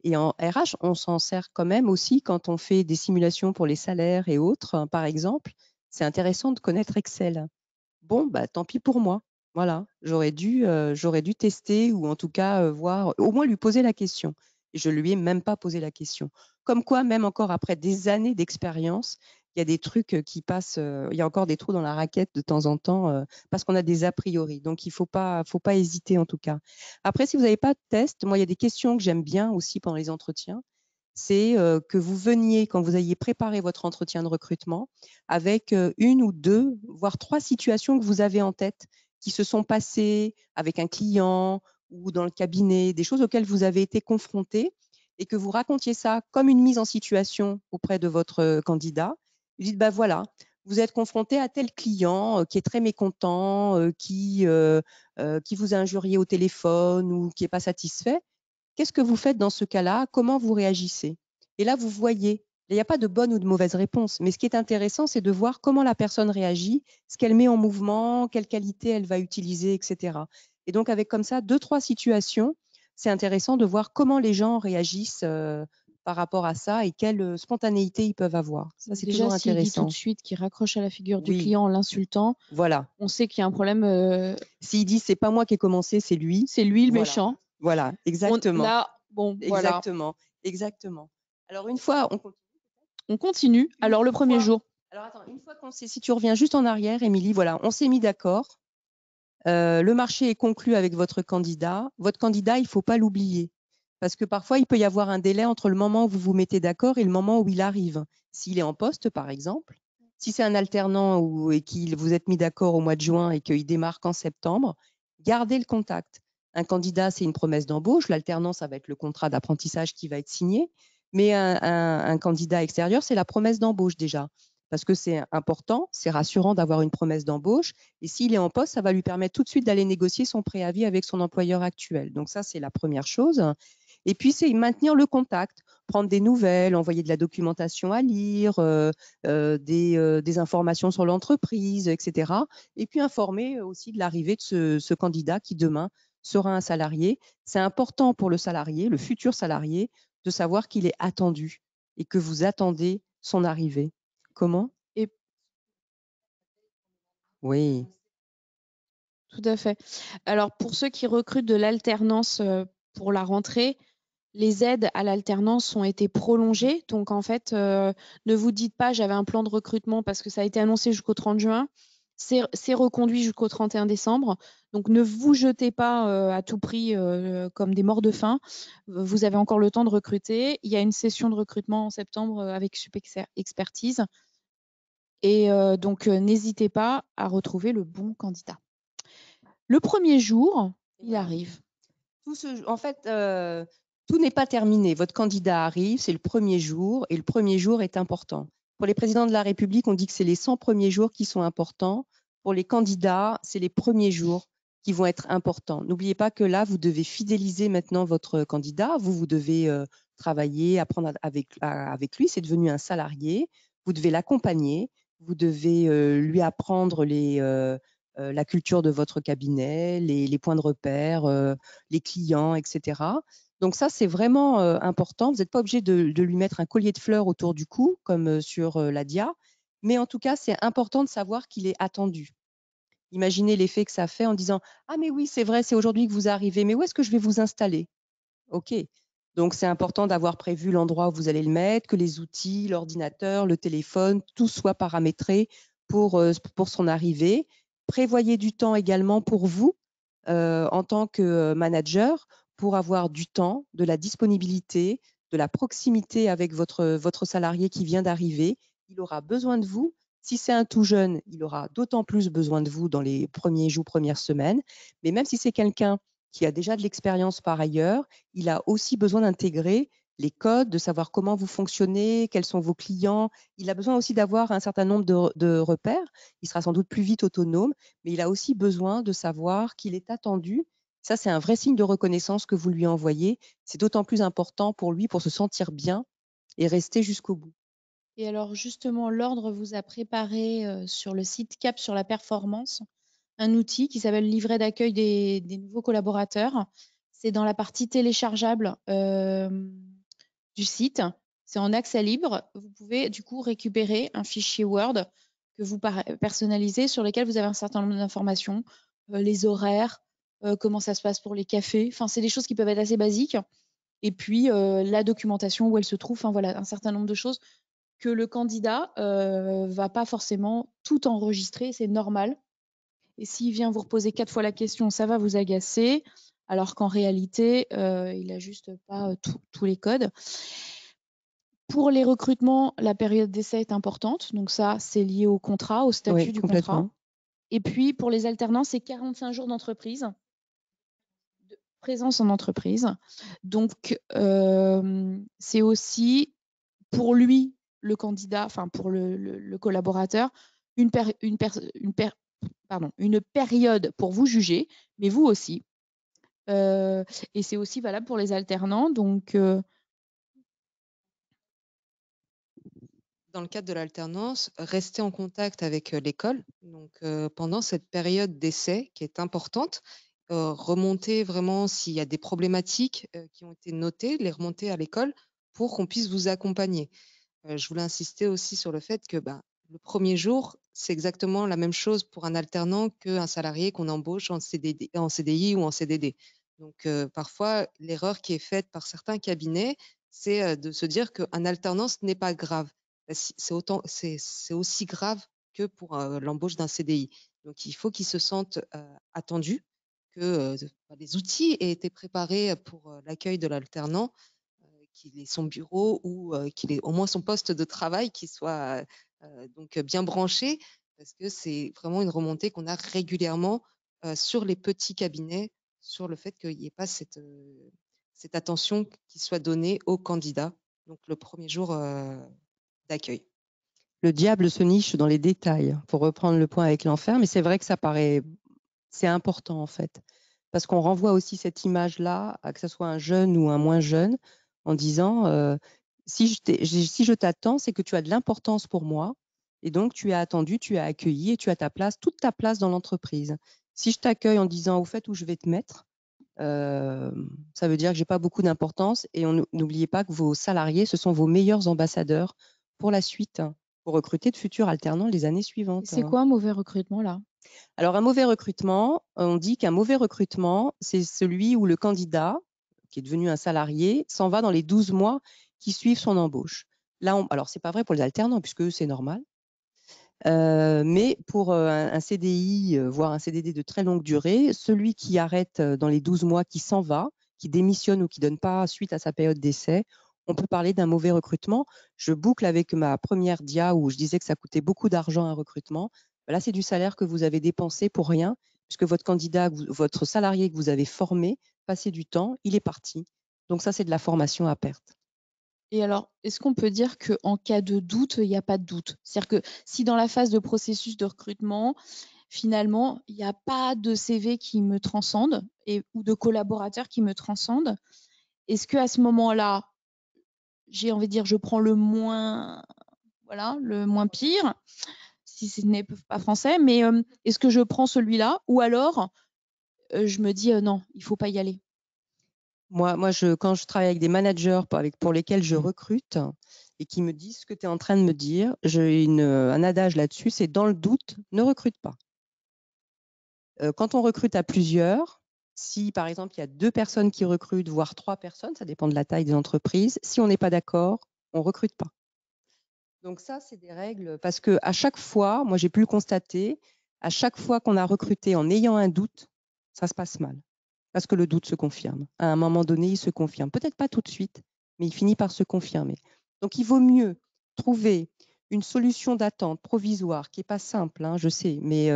Et en RH, on s'en sert quand même aussi quand on fait des simulations pour les salaires et autres, par exemple. C'est intéressant de connaître Excel. Bon, tant pis pour moi. Voilà, j'aurais dû tester ou en tout cas voir, au moins lui poser la question. Et je ne lui ai même pas posé la question. Comme quoi, même encore après des années d'expérience, il y a des trucs qui passent, il y a encore des trous dans la raquette de temps en temps parce qu'on a des a priori. Donc, il ne faut pas hésiter en tout cas. Après, si vous n'avez pas de test, moi, il y a des questions que j'aime bien aussi pendant les entretiens. C'est que vous veniez, quand vous ayez préparé votre entretien de recrutement, avec une ou deux, voire 3 situations que vous avez en tête qui se sont passées avec un client ou dans le cabinet, des choses auxquelles vous avez été confrontés et que vous racontiez ça comme une mise en situation auprès de votre candidat. Vous dites, voilà, vous êtes confronté à tel client qui est très mécontent, qui vous a injurié au téléphone ou qui n'est pas satisfait. Qu'est-ce que vous faites dans ce cas-là? Comment vous réagissez? Et là, vous voyez, il n'y a pas de bonne ou de mauvaise réponse, mais ce qui est intéressant, c'est de voir comment la personne réagit, ce qu'elle met en mouvement, quelle qualité elle va utiliser, etc. Et donc, avec comme ça 2-3 situations, c'est intéressant de voir comment les gens réagissent par rapport à ça et quelle spontanéité ils peuvent avoir. Ça, c'est toujours Déjà, s'il dit tout intéressant. de suite qu'il raccroche à la figure du Oui. client en l'insultant, Voilà. on sait qu'il y a un problème. S'il dit c'est pas moi qui ai commencé, c'est lui. C'est lui le Voilà. méchant. Voilà, exactement. Là, bon, voilà. Exactement. Exactement. Alors, une fois, On continue. Alors, le premier jour. Alors, attends, une fois qu'on sait, si tu reviens juste en arrière, Émilie, voilà, on s'est mis d'accord. Le marché est conclu avec votre candidat. Votre candidat, il ne faut pas l'oublier. Parce que parfois, il peut y avoir un délai entre le moment où vous vous mettez d'accord et le moment où il arrive. S'il est en poste, par exemple, si c'est un alternant et qu'il vous êtes mis d'accord au mois de juin et qu'il démarre qu'en septembre, gardez le contact. Un candidat, c'est une promesse d'embauche. L'alternant, ça va être le contrat d'apprentissage qui va être signé. Mais un candidat extérieur, c'est la promesse d'embauche déjà. Parce que c'est important, c'est rassurant d'avoir une promesse d'embauche. Et s'il est en poste, ça va lui permettre tout de suite d'aller négocier son préavis avec son employeur actuel. Donc ça, c'est la première chose. Et puis, c'est maintenir le contact, prendre des nouvelles, envoyer de la documentation à lire, des informations sur l'entreprise, etc. Et puis, informer aussi de l'arrivée de ce candidat qui, demain, sera un salarié. C'est important pour le salarié, le futur salarié, de savoir qu'il est attendu et que vous attendez son arrivée. Comment? Oui. Tout à fait. Alors, pour ceux qui recrutent de l'alternance pour la rentrée, les aides à l'alternance ont été prolongées. Donc, en fait, ne vous dites pas j'avais un plan de recrutement parce que ça a été annoncé jusqu'au 30 juin. C'est reconduit jusqu'au 31 décembre. Donc, ne vous jetez pas à tout prix comme des morts de faim. Vous avez encore le temps de recruter. Il y a une session de recrutement en septembre avec Expertise. Et donc, n'hésitez pas à retrouver le bon candidat. Le premier jour, il arrive. En fait, tout n'est pas terminé. Votre candidat arrive, c'est le premier jour, et le premier jour est important. Pour les présidents de la République, on dit que c'est les 100 premiers jours qui sont importants. Pour les candidats, c'est les premiers jours qui vont être importants. N'oubliez pas que là, vous devez fidéliser maintenant votre candidat. Vous devez travailler, apprendre avec lui. C'est devenu un salarié. Vous devez l'accompagner. Vous devez lui apprendre la culture de votre cabinet, les points de repère, les clients, etc. Donc ça, c'est vraiment important. Vous n'êtes pas obligé de lui mettre un collier de fleurs autour du cou, comme sur la dia, mais en tout cas, c'est important de savoir qu'il est attendu. Imaginez l'effet que ça fait en disant « Ah mais oui, c'est vrai, c'est aujourd'hui que vous arrivez, mais où est-ce que je vais vous installer ?» OK. Donc, c'est important d'avoir prévu l'endroit où vous allez le mettre, que les outils, l'ordinateur, le téléphone, tout soit paramétré pour son arrivée. Prévoyez du temps également pour vous en tant que manager pour avoir du temps, de la disponibilité, de la proximité avec votre salarié qui vient d'arriver. Il aura besoin de vous. Si c'est un tout jeune, il aura d'autant plus besoin de vous dans les premiers jours, premières semaines. Mais même si c'est quelqu'un qui a déjà de l'expérience par ailleurs, il a aussi besoin d'intégrer les codes, de savoir comment vous fonctionnez, quels sont vos clients. Il a besoin aussi d'avoir un certain nombre de repères. Il sera sans doute plus vite autonome, mais il a aussi besoin de savoir qu'il est attendu. Ça, c'est un vrai signe de reconnaissance que vous lui envoyez. C'est d'autant plus important pour lui pour se sentir bien et rester jusqu'au bout. Et alors, justement, l'ordre vous a préparé sur le site Cap sur la performance un outil qui s'appelle livret d'accueil des nouveaux collaborateurs. C'est dans la partie téléchargeable du site. C'est en accès libre. Vous pouvez du coup récupérer un fichier Word que vous personnalisez sur lequel vous avez un certain nombre d'informations, les horaires, comment ça se passe pour les cafés. Enfin, c'est des choses qui peuvent être assez basiques. Et puis, la documentation où elle se trouve. Enfin, voilà, un certain nombre de choses que le candidat va pas forcément tout enregistrer. C'est normal. Et s'il vient vous reposer 4 fois la question, ça va vous agacer, alors qu'en réalité, il n'a juste pas tous les codes. Pour les recrutements, la période d'essai est importante. Donc ça, c'est lié au contrat, au statut du contrat. Et puis, pour les alternants, c'est 45 jours d'entreprise, de présence en entreprise. Donc, c'est aussi pour lui, le candidat, enfin pour le collaborateur, une période pour vous juger, mais vous aussi. Et c'est aussi valable pour les alternants. Donc, Dans le cadre de l'alternance, rester en contact avec l'école. Donc, pendant cette période d'essai qui est importante, remonter vraiment s'il y a des problématiques qui ont été notées, les remonter à l'école pour qu'on puisse vous accompagner. Je voulais insister aussi sur le fait que le premier jour, c'est exactement la même chose pour un alternant qu'un salarié qu'on embauche en CDI ou en CDD. Donc, parfois, l'erreur qui est faite par certains cabinets, c'est de se dire qu'un alternance n'est pas grave. C'est aussi grave que pour l'embauche d'un CDI. Donc, il faut qu'ils se sentent attendus, que les outils aient été préparés pour l'accueil de l'alternant, qu'il ait son bureau ou qu'il ait au moins son poste de travail qui soit donc bien branché, parce que c'est vraiment une remontée qu'on a régulièrement sur les petits cabinets, sur le fait qu'il n'y ait pas cette attention qui soit donnée aux candidats, donc le premier jour d'accueil. Le diable se niche dans les détails, pour reprendre le point avec l'enfer, mais c'est vrai que c'est important en fait, parce qu'on renvoie aussi cette image-là, à que ce soit un jeune ou un moins jeune, en disant si je t'attends, c'est que tu as de l'importance pour moi, et donc tu es attendu, tu es accueilli et tu as ta place, toute ta place dans l'entreprise. Si je t'accueille en disant au fait où je vais te mettre, ça veut dire que j'ai pas beaucoup d'importance, et n'oubliez pas que vos salariés, ce sont vos meilleurs ambassadeurs pour la suite, pour recruter de futurs alternants les années suivantes. C'est quoi un mauvais recrutement là? Alors, un mauvais recrutement, on dit qu'un mauvais recrutement, c'est celui où le candidat, qui est devenu un salarié, s'en va dans les 12 mois qui suivent son embauche. Là, alors, ce n'est pas vrai pour les alternants, puisque c'est normal. Mais pour un CDI, voire un CDD de très longue durée, celui qui arrête dans les 12 mois, qui s'en va, qui démissionne ou qui ne donne pas suite à sa période d'essai, on peut parler d'un mauvais recrutement. Je boucle avec ma première dia où je disais que ça coûtait beaucoup d'argent un recrutement. Là, c'est du salaire que vous avez dépensé pour rien, puisque votre candidat, votre salarié que vous avez formé, passé du temps, il est parti. Donc ça, c'est de la formation à perte. Et alors, est-ce qu'on peut dire qu'en cas de doute, il n'y a pas de doute? C'est-à-dire que si dans la phase de processus de recrutement, finalement, il n'y a pas de CV qui me transcende ou de collaborateurs qui me transcendent, est-ce qu'à ce moment-là, j'ai envie de dire, je prends le moins pire, si ce n'est pas français, mais est-ce que je prends celui-là ou alors je me dis non, il ne faut pas y aller? Moi, quand je travaille avec des managers pour lesquels je recrute et qui me disent ce que tu es en train de me dire, j'ai un adage là-dessus, c'est dans le doute, ne recrute pas. Quand on recrute à plusieurs, si par exemple il y a 2 personnes qui recrutent, voire 3 personnes, ça dépend de la taille des entreprises, si on n'est pas d'accord, on ne recrute pas. Donc ça, c'est des règles, parce qu'à chaque fois, moi j'ai pu le constater, à chaque fois qu'on a recruté en ayant un doute, ça se passe mal. Parce que le doute se confirme. À un moment donné, il se confirme. Peut-être pas tout de suite, mais il finit par se confirmer. Donc, il vaut mieux trouver une solution d'attente provisoire qui n'est pas simple, hein, je sais, mais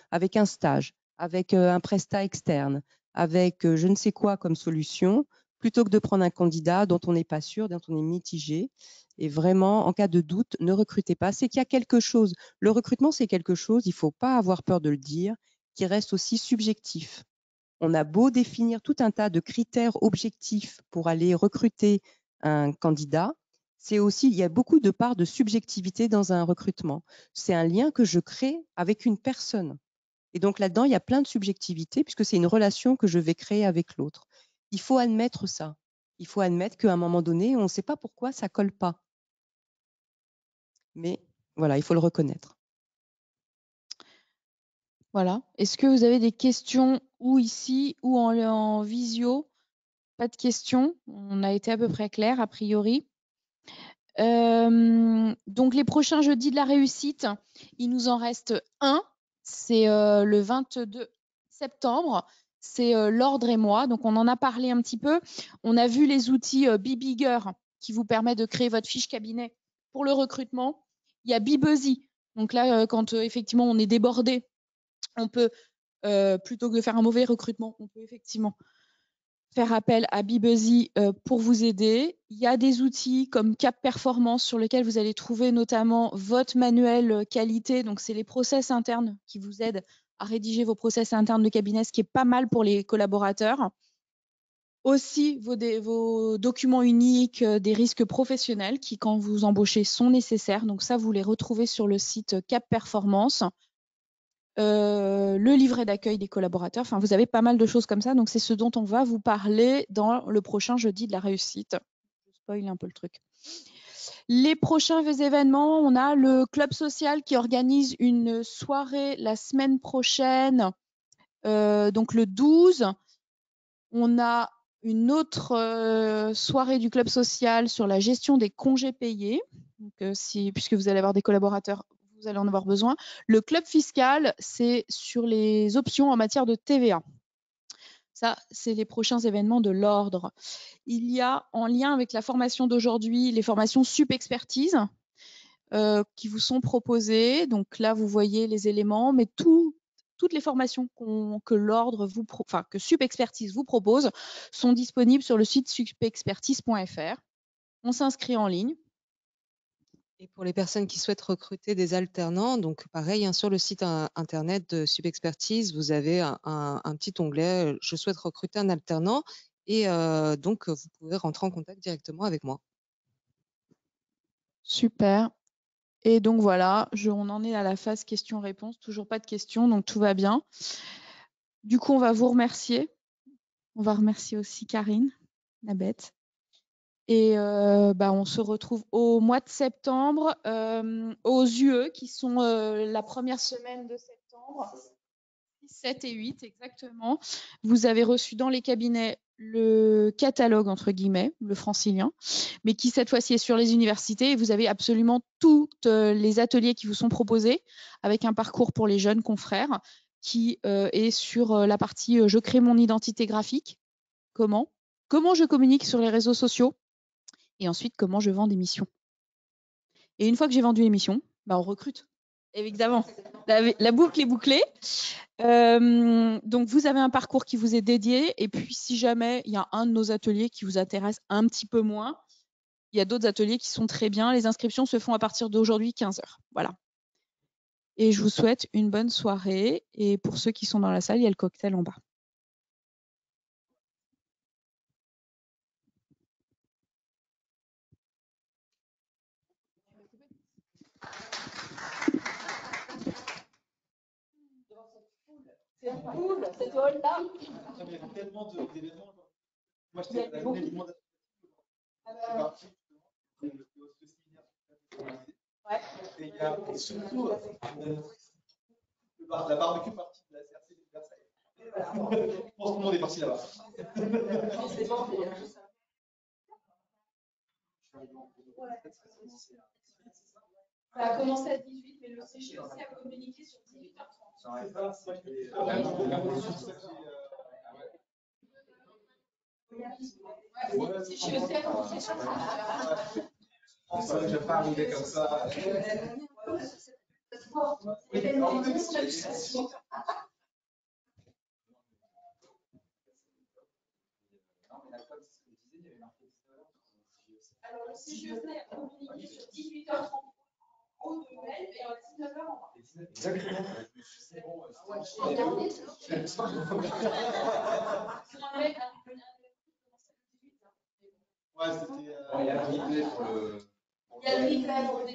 avec un stage, avec un prestat externe, avec je ne sais quoi comme solution, plutôt que de prendre un candidat dont on n'est pas sûr, dont on est mitigé. Et vraiment, en cas de doute, ne recrutez pas. C'est qu'il y a quelque chose. Le recrutement, c'est quelque chose, il ne faut pas avoir peur de le dire, qui reste aussi subjectif. On a beau définir tout un tas de critères objectifs pour aller recruter un candidat, il y a beaucoup de parts de subjectivité dans un recrutement. C'est un lien que je crée avec une personne. Et donc là-dedans, il y a plein de subjectivité puisque c'est une relation que je vais créer avec l'autre. Il faut admettre ça. Il faut admettre qu'à un moment donné, on ne sait pas pourquoi ça ne colle pas. Mais voilà, il faut le reconnaître. Voilà. Est-ce que vous avez des questions ou ici ou en visio? Pas de questions. On a été à peu près clair, a priori. Donc, les prochains jeudis de la réussite, il nous en reste un. C'est le 22 septembre. C'est l'ordre et moi. Donc, on en a parlé un petit peu. On a vu les outils BeBigger qui vous permettent de créer votre fiche cabinet pour le recrutement. Il y a BeBuzzy. Donc là, quand effectivement on est débordé, on peut, plutôt que de faire un mauvais recrutement, on peut effectivement faire appel à Bebuzzy pour vous aider. Il y a des outils comme Cap Performance sur lesquels vous allez trouver notamment votre manuel qualité. Donc, c'est les process internes qui vous aident à rédiger vos process internes de cabinet, ce qui est pas mal pour les collaborateurs. Aussi, vos documents uniques des risques professionnels qui, quand vous embauchez, sont nécessaires. Donc, ça, vous les retrouvez sur le site Cap Performance. Le livret d'accueil des collaborateurs. Enfin, vous avez pas mal de choses comme ça. Donc, c'est ce dont on va vous parler dans le prochain jeudi de la réussite. Je spoil un peu le truc. Les prochains événements, on a le Club Social qui organise une soirée la semaine prochaine, donc le 12. On a une autre soirée du Club Social sur la gestion des congés payés. Donc, puisque vous allez avoir des collaborateurs, vous allez en avoir besoin. Le club fiscal, c'est sur les options en matière de TVA. Ça, c'est les prochains événements de l'ordre. Il y a, en lien avec la formation d'aujourd'hui, les formations SupExpertise qui vous sont proposées. Donc là, vous voyez les éléments, mais toutes les formations que l'ordre que SupExpertise vous propose sont disponibles sur le site supexpertise.fr. On s'inscrit en ligne. Et pour les personnes qui souhaitent recruter des alternants, donc pareil, sur le site internet de SupExpertise, vous avez un petit onglet « Je souhaite recruter un alternant » et donc vous pouvez rentrer en contact directement avec moi. Super. Et donc voilà, on en est à la phase questions-réponses. Toujours pas de questions, donc tout va bien. Du coup, on va vous remercier. On va remercier aussi Karine, la bête. Et on se retrouve au mois de septembre aux UE, qui sont la première semaine de septembre, 7 et 8 exactement. Vous avez reçu dans les cabinets le catalogue, entre guillemets, le francilien, mais qui cette fois-ci est sur les universités. Et vous avez absolument tous les ateliers qui vous sont proposés, avec un parcours pour les jeunes confrères, qui est sur la partie « Je crée mon identité graphique ». Comment je communique sur les réseaux sociaux, et ensuite comment je vends des missions. Et une fois que j'ai vendu les missions, on recrute. Évidemment, la boucle est bouclée. Donc, vous avez un parcours qui vous est dédié. Et puis, si jamais il y a un de nos ateliers qui vous intéresse un petit peu moins, il y a d'autres ateliers qui sont très bien. Les inscriptions se font à partir d'aujourd'hui, 15h. Voilà. Et je vous souhaite une bonne soirée. Et pour ceux qui sont dans la salle, il y a le cocktail en bas. C'est cool, c'est toi là. Il y a tellement d'événements. Moi, j'étais à la demande. Ouais. Et il y a surtout la barbecue partie de la CRC de Versailles. Je pense que tout le monde est parti là-bas. Ça a commencé à 18, mais le CG aussi a communiqué sur 18h30. Je ne vais pas arriver comme ça. Alors, le CGEC a communiqué sur 18h30 en haut de mail et à 19h en bas. Exactement. Ouais, c'était. Il y a le replay pour le. Il y a le replay pour le.